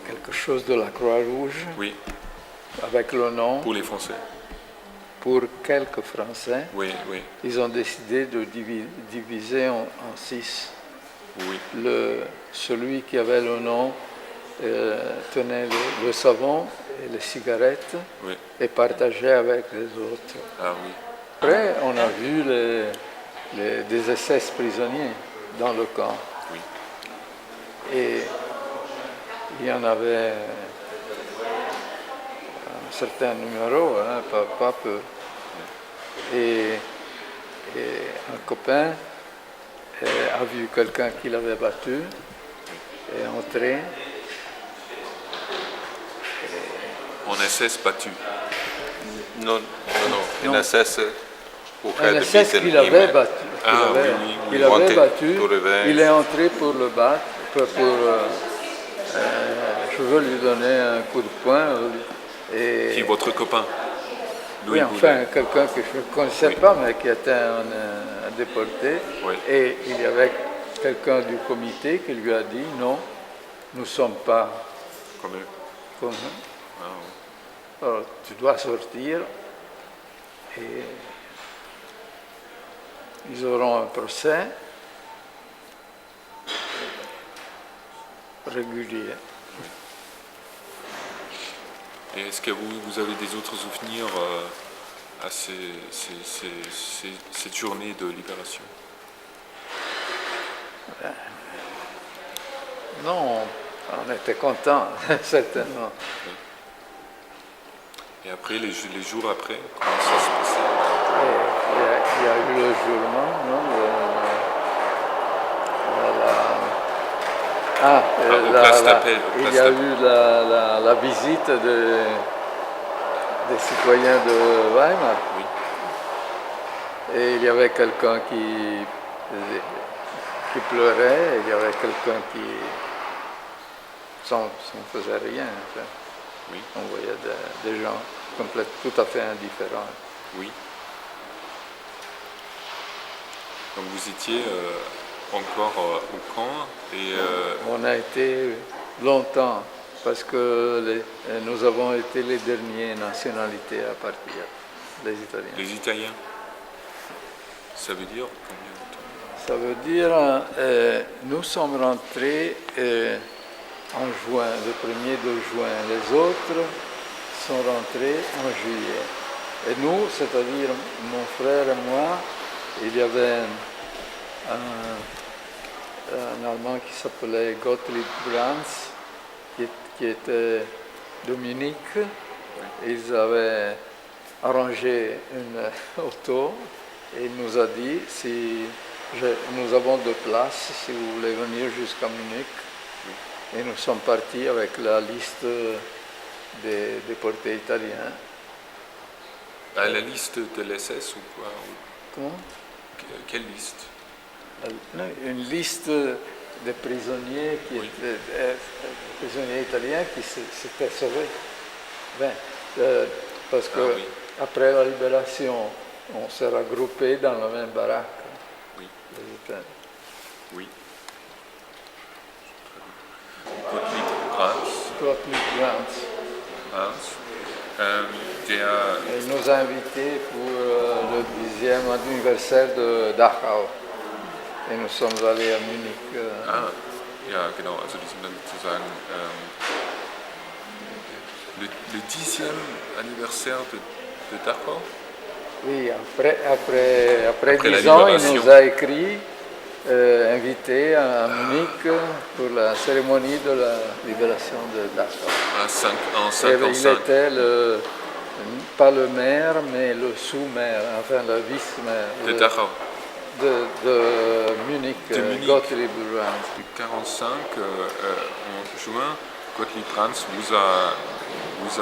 quelque chose de la Croix-Rouge, Oui, avec le nom, pour les Français. pour quelques Français. Oui, oui, Ils ont décidé de diviser en 6. oui. Celui qui avait le nom tenait le savon et les cigarettes Oui. et partageait avec les autres. Ah oui. Après, on a vu des SS prisonniers dans le camp. Oui. Et il y en avait un certain numéro, hein, pas peu. Et un copain a vu quelqu'un qui l'avait battu et entré. On SS battu. Non, Non. in SS who Un had SS beaten qu'il him. avait battu. Ah, oui, oui, oui. Il avait Wanted battu, to revenge. il est entré pour le battre, je veux lui donner un coup de poing. Qui est votre copain? Oui, enfin, quelqu'un que je ne connaissais pas, mais qui était un déporté. Oui. Et il y avait quelqu'un du comité qui lui a dit, non, nous ne sommes pas Comme eux. comme eux. Ah, oui. Alors, tu dois sortir et ils auront un procès régulier. Et est-ce que vous avez des autres souvenirs à cette journée de libération? Non, On était contents, certainement. Oui. Et après, les jours après, comment ça se passait? Il y a eu le jugement, non? Au Place d'Appel. Il y a eu la visite des citoyens de Weimar. Oui. Et il y avait quelqu'un qui pleurait, et il y avait quelqu'un qui ne faisait rien. Enfin. Oui. On voyait des gens tout à fait indifférents. Oui. Donc vous étiez encore au camp et... On a été longtemps parce que nous avons été les dernières nationalités à partir, les Italiens. Les Italiens. Ça veut dire combien de temps? Ça veut dire, nous sommes rentrés en juin, le 1er de juin. Les autres sont rentrés en juillet. Et nous, c'est-à-dire mon frère et moi, il y avait un Allemand qui s'appelait Gottlieb Brands, qui était de Munich. Ils avaient arrangé une auto et il nous a dit si nous avons de place si vous voulez venir jusqu'à Munich. Et nous sommes partis avec la liste des déportés italiens. À la liste de l'SS ou quoi? Comment? Quelle liste? Une liste de prisonniers prisonniers italiens qui s'étaient sauvés. Parce que après la libération, on s'est regroupés dans la même baraque. Oui. Oui. Gottlieb Brands. Il nous a invités pour le 10e anniversaire de Dachau. Et nous sommes allés à Munich. Ja, genau, also die sind dann sozusagen le 10e anniversaire de Dachau. Oui, après 10 ans, il nous a écrit, invité à Munich pour la cérémonie de la libération de Dachau. En 55. Il était pas le maire, mais le sous-maire, enfin le vice-maire. De Dachau. De Munich, Gottlieb Brands. Du 45, en juin, Gottlieb Brands vous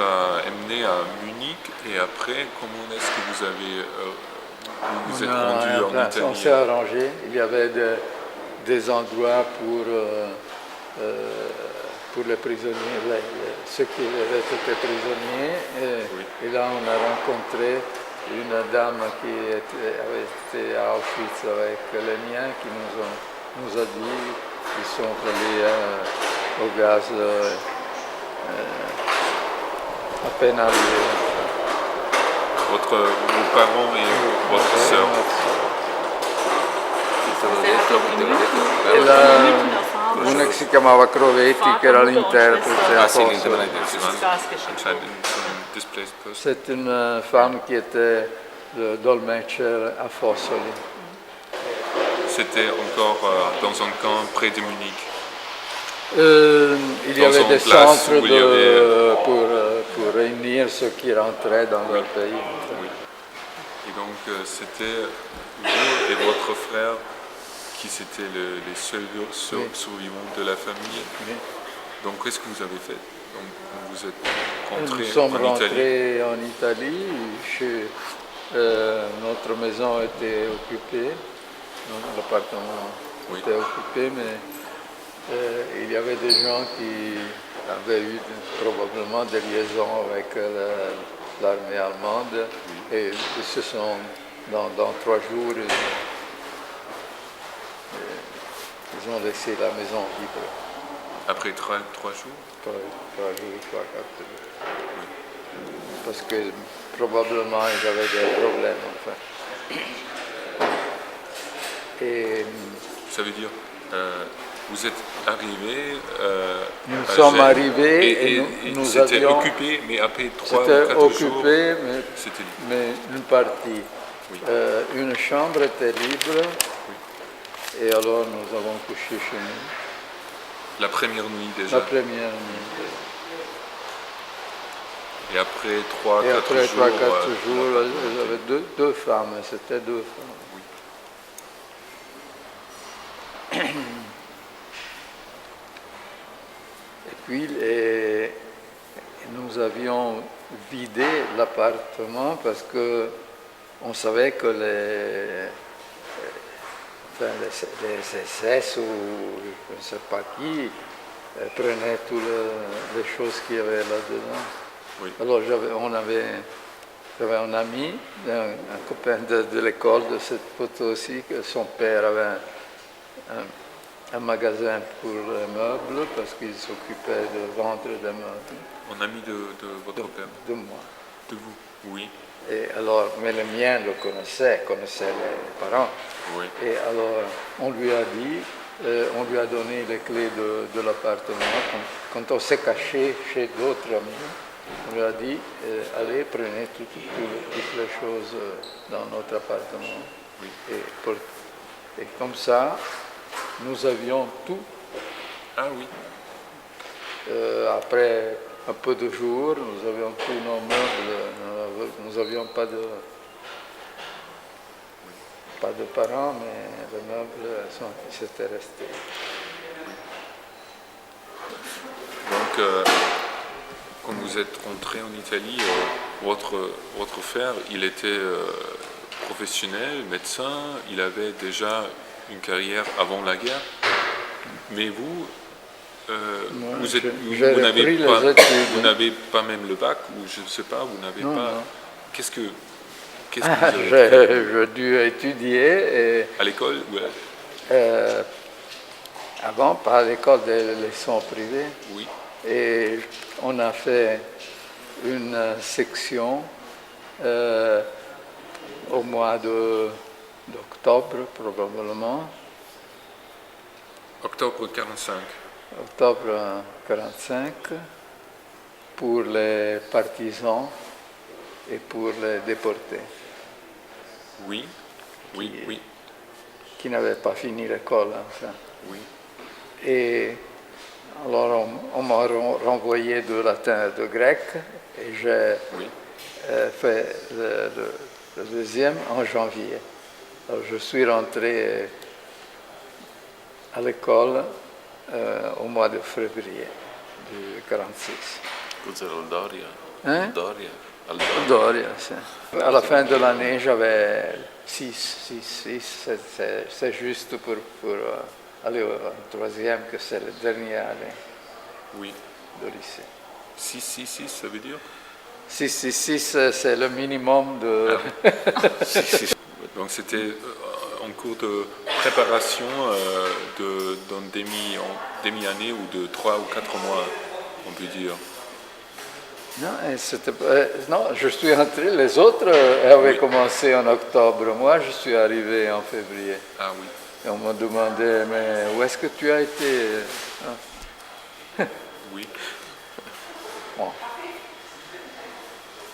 a emmené à Munich et après, comment est-ce que vous êtes rendu en Italie? On s'est arrangé, il y avait des endroits pour les prisonniers, ceux qui avaient été prisonniers. Et là, on a rencontré une dame qui avait été à Auschwitz avec les miens qui nous a dit qu'ils sont allés au gaz à peine arrivés. Vos parents et votre sœur. Una che si chiamava Crovetti, che era l'interprete a Fossoli. C'est une femme qui était le dolmetscher à Fossoli. C'était encore dans un camp près de Munich. Il y avait des centres pour réunir ceux qui rentraient dans leur pays. Oui. Et donc c'était vous et votre frère qui étaient les seuls survivants de la famille. Oui. Donc qu'est-ce que vous avez fait? Donc vous êtes rentrés Nous sommes en Italie. rentrés en Italie. Notre maison était occupée, l'appartement était occupé, mais il y avait des gens qui avaient eu probablement des liaisons avec l'armée allemande et ils se sont, dans 3 jours, ils ont laissé la maison libre. Après 3 jours? 3 jours, 4 jours. Parce que probablement ils avaient des problèmes, enfin. Et ça veut dire, vous êtes arrivés. Nous sommes arrivés et nous c'était avions. Occupé, mais après 3 ou 4 C'était jours. occupé, C'était mais une partie. Oui. Une chambre était libre et alors nous avons couché chez nous. La première nuit déjà. La première nuit. Et après Et 3-4 après jours, 3-4 jours, l'appartement j'avais deux femmes, c'était deux femmes. Et puis, nous avions vidé l'appartement parce que on savait que les SS ou je ne sais pas qui prenaient toutes les choses qu'il y avait là-dedans. Oui. Alors j'avais un ami, un copain de l'école de cette photo aussi, que son père avait un magasin pour les meubles parce qu'il s'occupait de vendre des meubles. Un ami de votre père? De moi. De vous? Oui. Et alors, mais le mien le connaissait les parents. Oui. Et alors, on lui a donné les clés de l'appartement. Quand on s'est caché chez d'autres amis, on lui a dit, allez, prenez toutes les choses dans notre appartement. Oui. Et comme ça, nous avions tout. Ah oui. Après un peu de jours, nous avions tous nos meubles, nous n'avions pas de parents, mais les meubles s'étaient restés. Donc, quand vous êtes rentré en Italie, votre frère, il était professionnel, médecin, il avait déjà une carrière avant la guerre, mais vous, vous n'avez pas même le bac, ou je ne sais pas, vous n'avez pas... Non. Qu'est-ce que vous avez fait? J'ai dû étudier. Et, à l'école ou avant, pas à l'école des leçons privées. Oui. Et on a fait une section au mois d'octobre, probablement. Octobre 45. Octobre 1945, pour les partisans et pour les déportés. Oui, oui. Qui n'avaient pas fini l'école. Enfin. Oui. Et alors on m'a renvoyé de latin et de grec et j'ai fait le deuxième en janvier. Alors je suis rentré à l'école au mois de février du 1946. Cos'era il Doria? Hein? Doria? Doria, sì. À la fin de l'année, j'avais 6. C'est juste pour aller au troisième, que c'est le dernier année de lycée. 6, ça veut dire? 6, c'est le minimum de... Donc c'était en cours de préparation d'un demi-année ou de 3 ou 4 mois, on peut dire. Non, je suis entré, les autres avaient commencé en octobre, moi je suis arrivé en février. Ah oui. Et on m'a demandé, mais où est-ce que tu as été? Oui. Bon.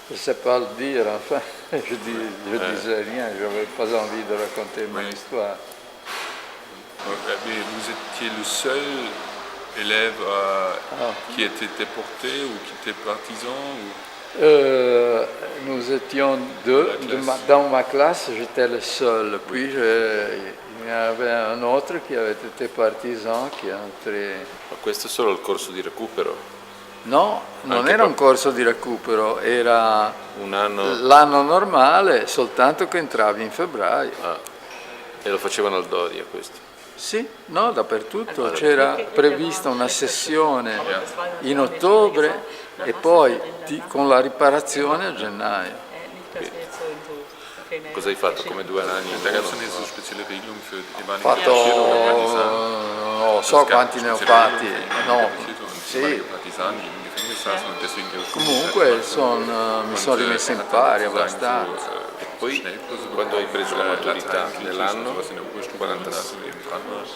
Je ne sais pas le dire, enfin, je disais rien, je n'avais pas envie de raconter mon histoire. Mais vous étiez le seul élève qui était déporté ou qui était partisan nous étions deux. Dans ma classe, j'étais le seul. Puis il y avait un autre qui avait été partisan, qui est entré... Ma questo è solo il corso di recupero? No, non Anche era un corso di recupero, era un anno... l'anno normale, soltanto che entravi in febbraio. Ah. E lo facevano al Doria questo? Sì, no, dappertutto. C'era prevista una sessione in ottobre e poi con la riparazione a gennaio. Cosa hai fatto come 2 anni? Da gab es dann so spezielle Regelungen für Ho fatto, non so quanti ne ho fatti, no, sì. Comunque mi sono rimesso in pari abbastanza. E poi quando hai preso la maturità nell'anno? 46.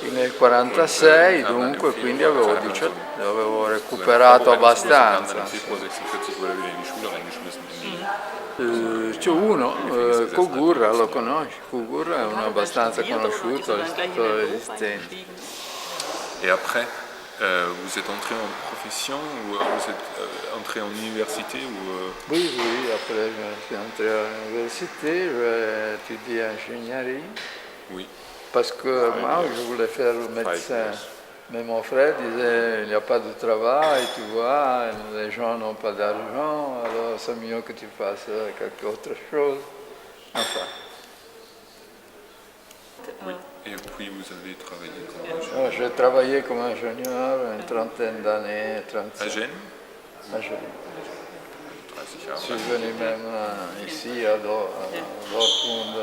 Nel 1946 dunque, quindi avevo recuperato abbastanza. C'è uno, Kugurra, lo conosci? Kugurra è uno abbastanza conosciuto, è stato resistente. Et après, Vous êtes entré en profession ou vous êtes entré en université ou Oui, après je suis entré à l'université, j'ai étudié ingénierie, Oui, parce que moi je voulais faire le médecin. Mais mon frère disait, il n'y a pas de travail, tu vois, les gens n'ont pas d'argent, alors c'est mieux que tu fasses quelque autre chose. Enfin. et puis vous avez travaillé comme ingénieur J'ai travaillé comme ingénieur une trentaine d'années, à 35 Gênes, à Gênes. 30 Je suis Jahre. venu même ici à Dortmund.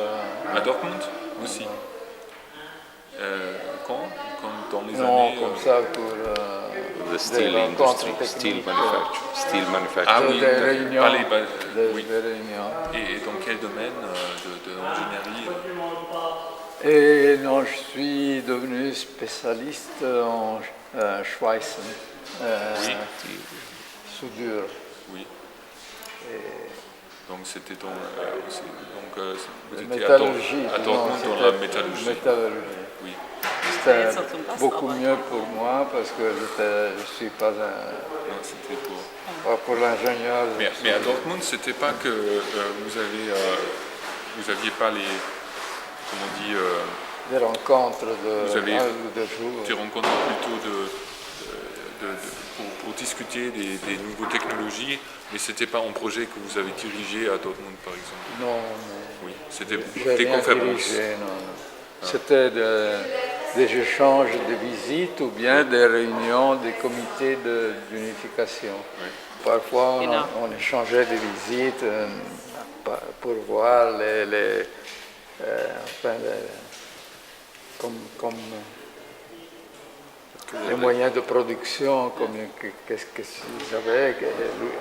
À Dortmund aussi. Quand dans les Non, années comme ça pour The des steel rencontres industry, techniques, steel Ah manufacturing. oui, des réunions. allez, oui. Des réunions. Et dans quel domaine de l'ingénierie Et non, je suis devenu spécialiste en Schweissen, Oui, soudure. oui. Donc c'était dans aussi, donc vous étiez Métallurgie. à Dortmund dans la métallurgie. Métallurgie. Oui. C'était Ça tombe pas, ça beaucoup va. mieux pour moi parce que je ne suis pas Non, c'était pour l'ingénieur. Mais à Dortmund, c'était pas que vous aviez pas les, comment on dit, Des rencontres Vous de avez un ou deux jours. des rencontres plutôt pour discuter des nouvelles technologies, mais c'était pas un projet que vous avez dirigé à Dortmund, par exemple. Non, Oui, c'était j'ai des rien conférences. dirigé, non. C'était des échanges de visites ou bien des réunions des comités d'unification. Oui. Parfois, Énorme. on échangeait des visites pour voir comme les moyens de production, qu'est-ce qu'ils avaient.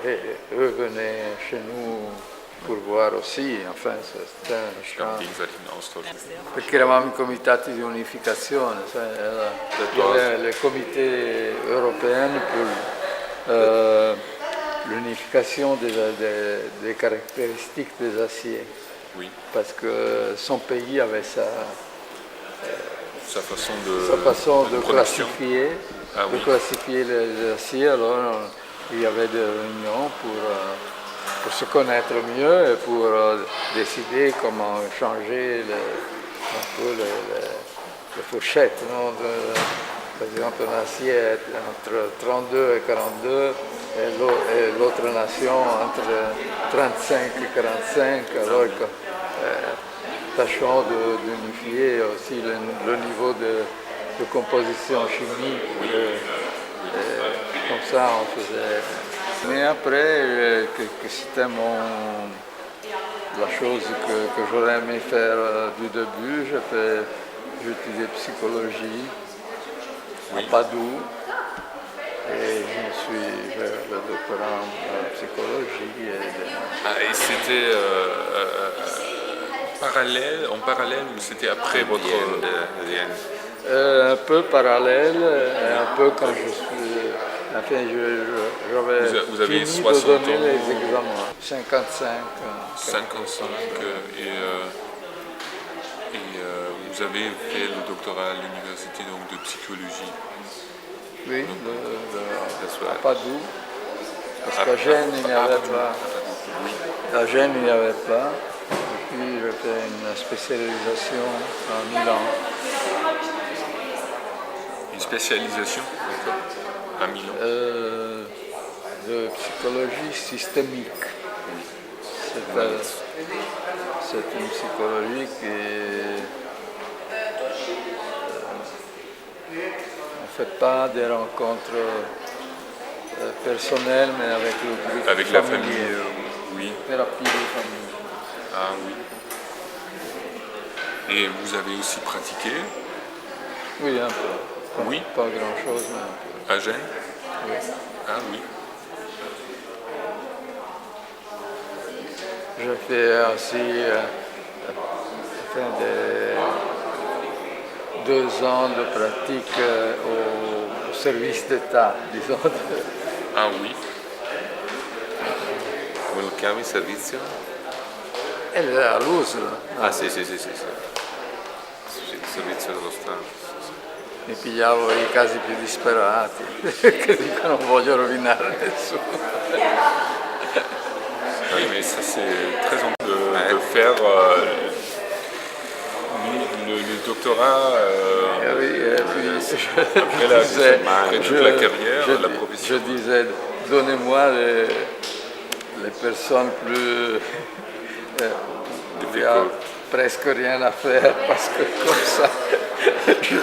Et eux venaient chez nous pour voir aussi. Enfin, c'était un Gab échange. gegenseitigen Austausch. Perché eravamo in comitati di unificazione, sai, le comités européens pour l'unification des caractéristiques des aciers. Oui, Parce que son pays avait sa sa façon de production. classifier, Ah oui. les aciers. Alors il y avait des réunions pour se connaître mieux et pour décider comment changer un peu les fourchettes. Non, par exemple, un acier entre 32 et 42 et l'autre nation entre 35 et 45. Alors que, tâchons d'unifier aussi le niveau de composition chimique. Comme ça, on faisait. Mais après, que c'était la chose que j'aurais aimé faire du début, j'ai étudié psychologie à Padoue. Et j'ai le doctorat en psychologie. Et c'était en parallèle ou c'était après votre... Un peu parallèle, et un peu quand je suis... Enfin, j'avais Vous avez fini 60 de donner ans. les examens. 55. 55 vous avez fait le doctorat à l'université donc, de psychologie. Oui, à Padoue. Parce qu'à Gênes, il n'y avait pas. À Gênes, il n'y avait pas. Et puis, j'ai fait une spécialisation à Milan. Une spécialisation à Milan. De psychologie systémique. C'est une psychologie qui ne fait pas des rencontres personnelles, mais avec le groupe Avec la famille, oui. Thérapie de famille. Ah oui. Et vous avez aussi pratiqué Oui, un peu. Oui. Pas grand-chose, mais un peu. à Gênes? Oui. Ah oui. Je fais aussi 2 ans de pratique au service d'État, disons. Ah oui. Come lo chiami servizio? Elle est à l'USL. Ah sì, il servizio dello Stato. mi pigliavo i casi più disperati, che dicono non voglio rovinare nessuno. Oui, mais ça c'est très envie de faire le doctorat Oui, et puis après toute la carrière, la profession. je disais, donnez-moi les personnes plus... il n'y a presque rien à faire parce que comme ça, je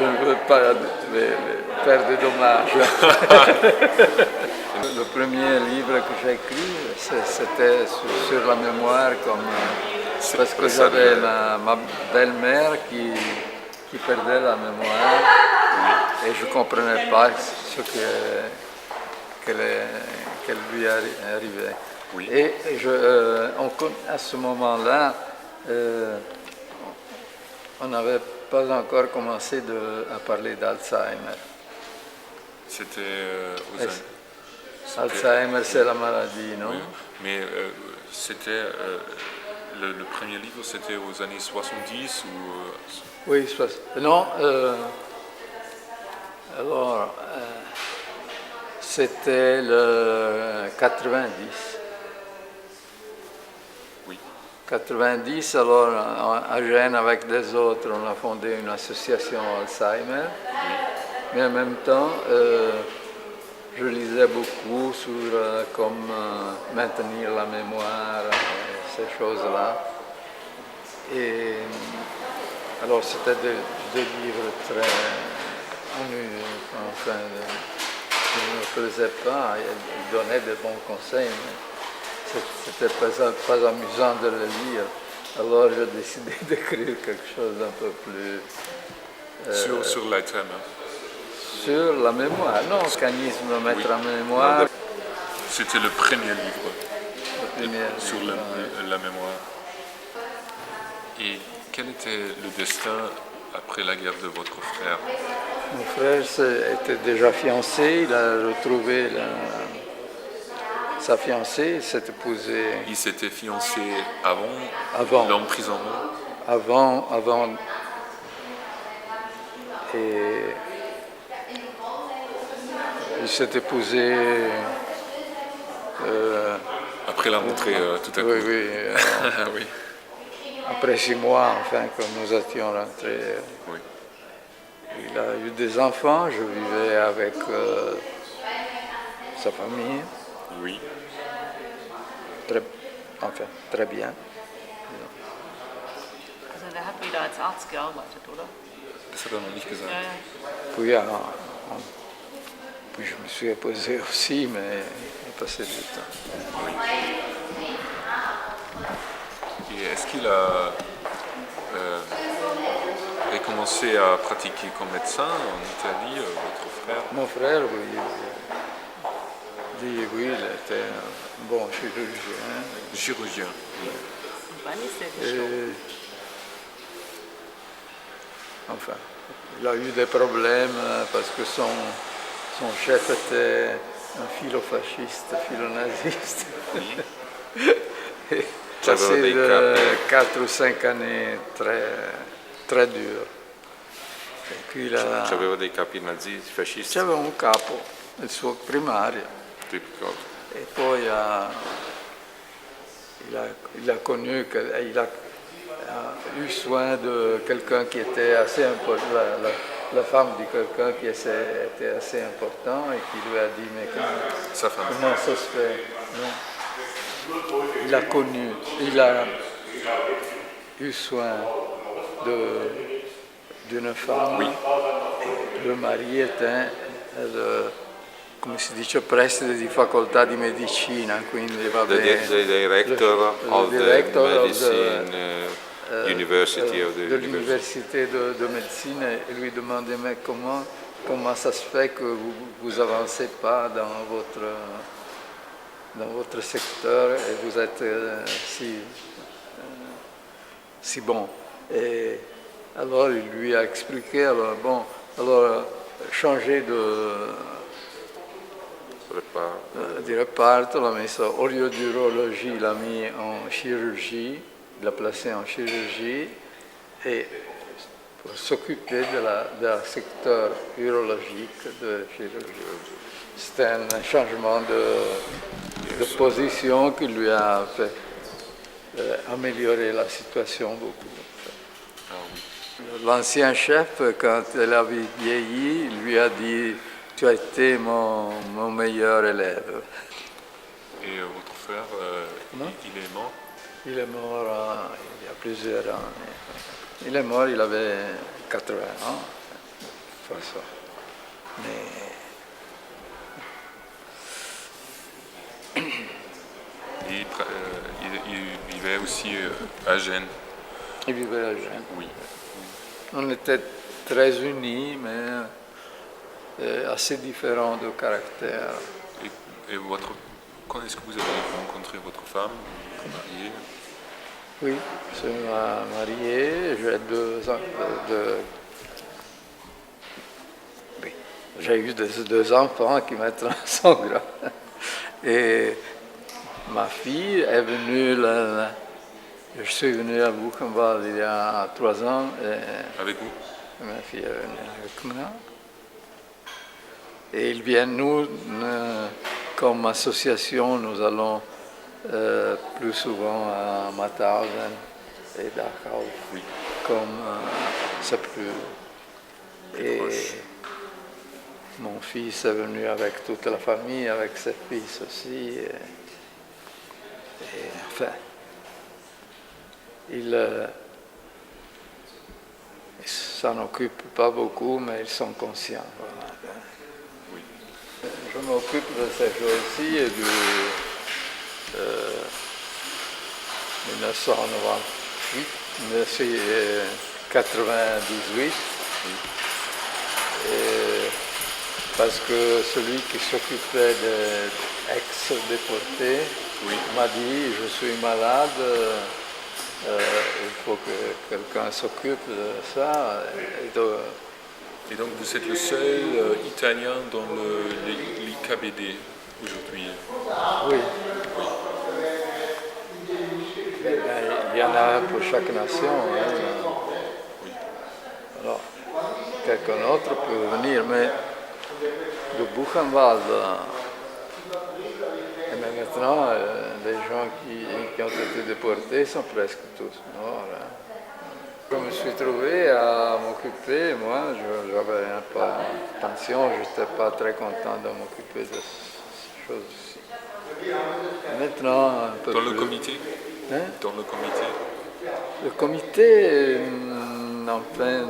ne veux pas faire de dommages. Le premier livre que j'ai écrit, c'était sur la mémoire, parce que j'avais ma belle-mère qui perdait la mémoire et je ne comprenais pas ce qu'elle lui arrivait. Oui. Et à ce moment-là, on n'avait pas encore commencé à parler d'Alzheimer. C'était Alzheimer, c'est la maladie, non? Oui, mais c'était le premier livre, c'était aux années 70 ou Oui, non. Alors, c'était le 90. Oui. 90, alors à Gênes, avec des autres, on a fondé une association Alzheimer. Mais en même temps, je lisais beaucoup sur comment maintenir la mémoire, ces choses-là. Et alors c'était des livres très ennuyeux, enfin, qui ne me plaisaient pas, ils donnaient de bons conseils, mais c'était pas amusant de le lire. Alors j'ai décidé d'écrire quelque chose d'un peu plus... sur l'Alzheimer. Sur la mémoire, non, le mécanisme de mettre en mémoire. C'était le premier livre sur livre, la mémoire. Et quel était le destin après la guerre de votre frère? Mon frère était déjà fiancé, il a retrouvé sa fiancée, il s'est épousé. Il s'était fiancé avant l'emprisonnement? Avant. Et il s'est épousé. Après la rentrée, tout à coup. Oui. Oui. Après 6 mois, enfin, quand nous étions rentrés. Oui. Il a eu des enfants, je vivais avec sa famille. Oui. Très bien. Also der hat wieder als Arzt gearbeitet, oder? Das hat er noch nicht gesagt. Ja. Puis je me suis épousé aussi, mais il passé du temps. Et est-ce qu'il a recommencé à pratiquer comme médecin en Italie, votre frère? Mon frère, oui. Oui, il était un bon chirurgien. Chirurgien. Oui. Wann ist der gestorben? Enfin, il a eu des problèmes parce que son chef était un philofasciste, philonaziste. Et passé de 4 ou 5 années très dures. C'aveva dei capi nazisti, fascisti? C'aveva un capo, il suo primario. E poi il a connu, il a eu soin de quelqu'un qui était assez important, la femme de quelqu'un qui était assez important et qui lui a dit mais comment ça se fait? Non. Il a connu, il a eu soin d'une femme. Oui. Le mari était come si dice, preside di facoltà di medicina, quindi va bene. The director of the medicine university of the de l'université de médecine, et lui demandait mais comment ça se fait que vous avancez pas dans votre secteur et vous êtes si bon. Et alors il lui a expliqué, alors changer di reparto, l'ha messo au lieu d'urologie, l'ha mis en chirurgie, l'a placé en chirurgie, et pour s'occuper de secteur urologique de chirurgie. C'était un changement de position qui lui a fait améliorer la situation beaucoup. Ah oui. L'ancien chef, quand il avait vieilli, lui a dit « Tu as été mon meilleur élève ». Et votre frère, il est mort? Il est mort il y a plusieurs années. Il est mort, il avait 80 ans, de toute façon. Il vivait aussi à Gênes. Il vivait à Gênes. Oui. On était très unis, mais assez différents de caractère. Et quand est-ce que vous avez rencontré votre femme, mariée? Oui, je suis marié, j'ai oui. J'ai eu deux enfants qui maintenant sont grands. Et ma fille est venue, je suis venu à Buchenwald il y a 3 ans. Avec vous? Ma fille est venue avec moi. Et ils viennent, nous, comme association, nous allons plus souvent à Mauthausen et Dachau, oui. comme c'est plus. Et mon fils est venu avec toute la famille, avec ses fils aussi. Et enfin, ils s'en occupent pas beaucoup, mais ils sont conscients. Voilà. Oui. Je m'occupe de ces choses-ci et du 1998, 1998, parce que celui qui s'occupait des ex-déportés m'a dit je suis malade, il faut que quelqu'un s'occupe de ça. Et donc vous êtes le seul Italien dans l'IKBD aujourd'hui? Oui. Il y en a pour chaque nation. Hein. Oui. Alors, quelqu'un d'autre peut venir, mais de Buchenwald, et même maintenant, les gens qui ont été déportés sont presque tous morts. Hein. Je me suis trouvé à m'occuper, moi, je n'avais pas attention, je n'étais pas très content de m'occuper de ces choses-ci. Maintenant, un peu Dans plus. Le comité? Hein? Dans le comité? Le comité, enfin,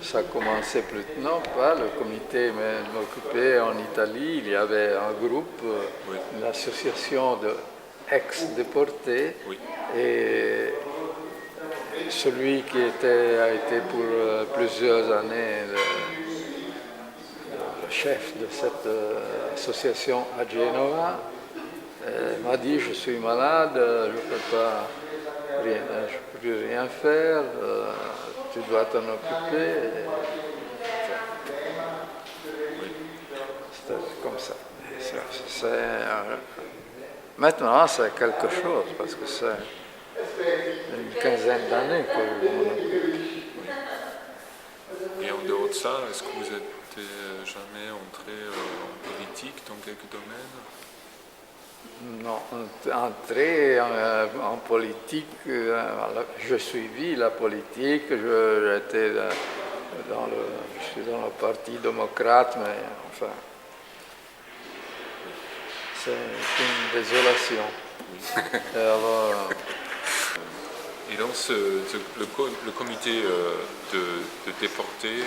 ça commençait plus. Non, pas le comité, mais je m'occupais en Italie. Il y avait un groupe, une association d'ex-déportés. Oui. Et celui qui a été pour plusieurs années le chef de cette association à Genova m'a dit je suis malade, je ne peux pas rien, je peux plus rien faire, tu dois t'en occuper. C'était comme ça. Maintenant c'est quelque chose parce que c'est une quinzaine d'années que je m'en occupe. Et en dehors de ça, est-ce que vous êtes jamais entré en politique dans quelques domaines? Non, entrer en politique, je suivis la politique, je suis dans le Parti démocrate, mais enfin, c'est une désolation. Et alors, et donc le comité de déportés,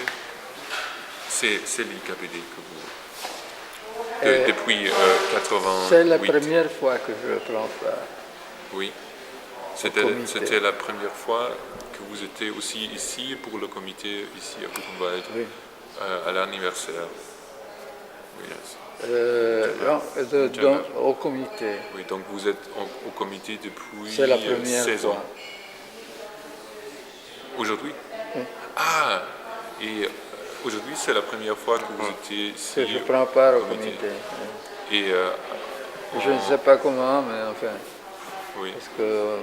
c'est l'IKBD que vous... depuis 88. C'est la première fois que je prends part. Oui. C'était la première fois que vous étiez aussi ici pour le comité ici à Buchenwald, oui. À l'anniversaire. Oui. Au comité. Oui, donc vous êtes au comité depuis C'est la première 16 fois. ans. Aujourd'hui? Oui. Ah, et aujourd'hui c'est la première fois que vous étiez ici. Que je prends part au comité. Et je ne sais pas comment, mais enfin, oui. parce que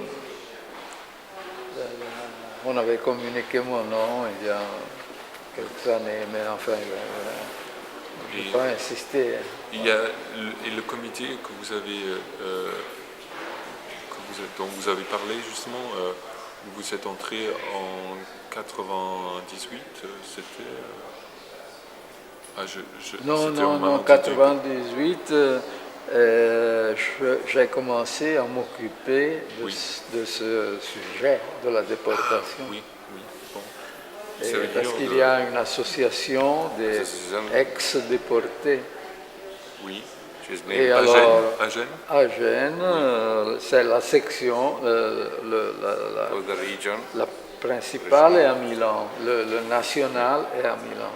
on avait communiqué mon nom il y a quelques années, mais enfin, je ne vais pas insister. Il y a le comité que vous avez, dont vous avez parlé justement, vous êtes entré en 98, c'était... Non, 98, j'ai commencé à m'occuper de ce sujet de la déportation. Oui, bon. Parce qu'il y a une association des ex-déportés. Oui, et à alors, Gênes. À Gênes, c'est la section, la principale est à Milan, le national est à Milan.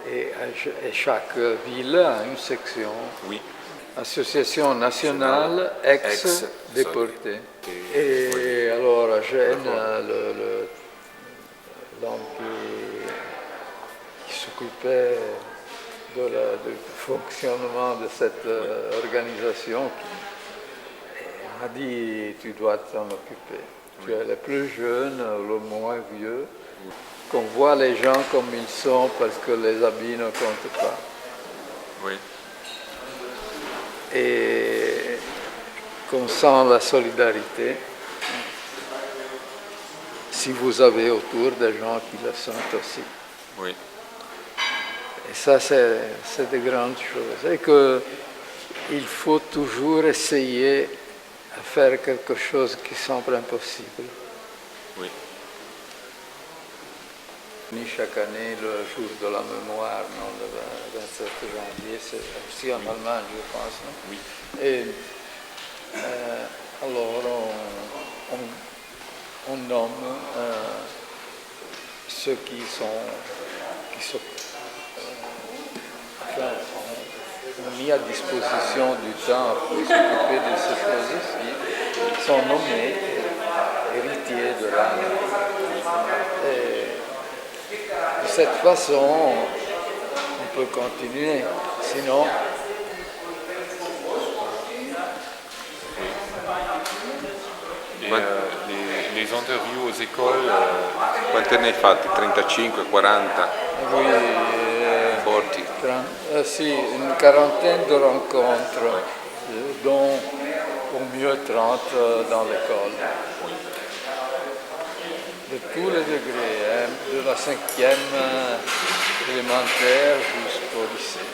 Et chaque ville a une section. Oui. Association nationale ex-déportés. Et alors à Gênes, l'homme qui s'occupait du fonctionnement de cette organisation m'a dit tu dois t'en occuper. Tu es le plus jeune, le moins vieux. Qu'on voit les gens comme ils sont parce que les habits ne comptent pas. Oui. Et qu'on sent la solidarité si vous avez autour des gens qui le sentent aussi. Oui. Et ça, c'est de grandes choses. Et qu'il faut toujours essayer de faire quelque chose qui semble impossible. Oui. Chaque année, le jour de la mémoire, non, le 27 janvier, c'est aussi en Allemagne, je pense. Non? Oui. Et alors, on nomme ceux qui ont mis à disposition du temps pour s'occuper de ces choses-ci, sont nommés héritiers de l'âme. De cette façon, on peut continuer. Sinon, les interviews aux écoles... Quanti ne hai fatti? 35, 40? Oui, 40? Si, une quarantaine de rencontres, dont au mieux 30 dans l'école. De tous les degrés, de la 5e élémentaire jusqu'au lycée.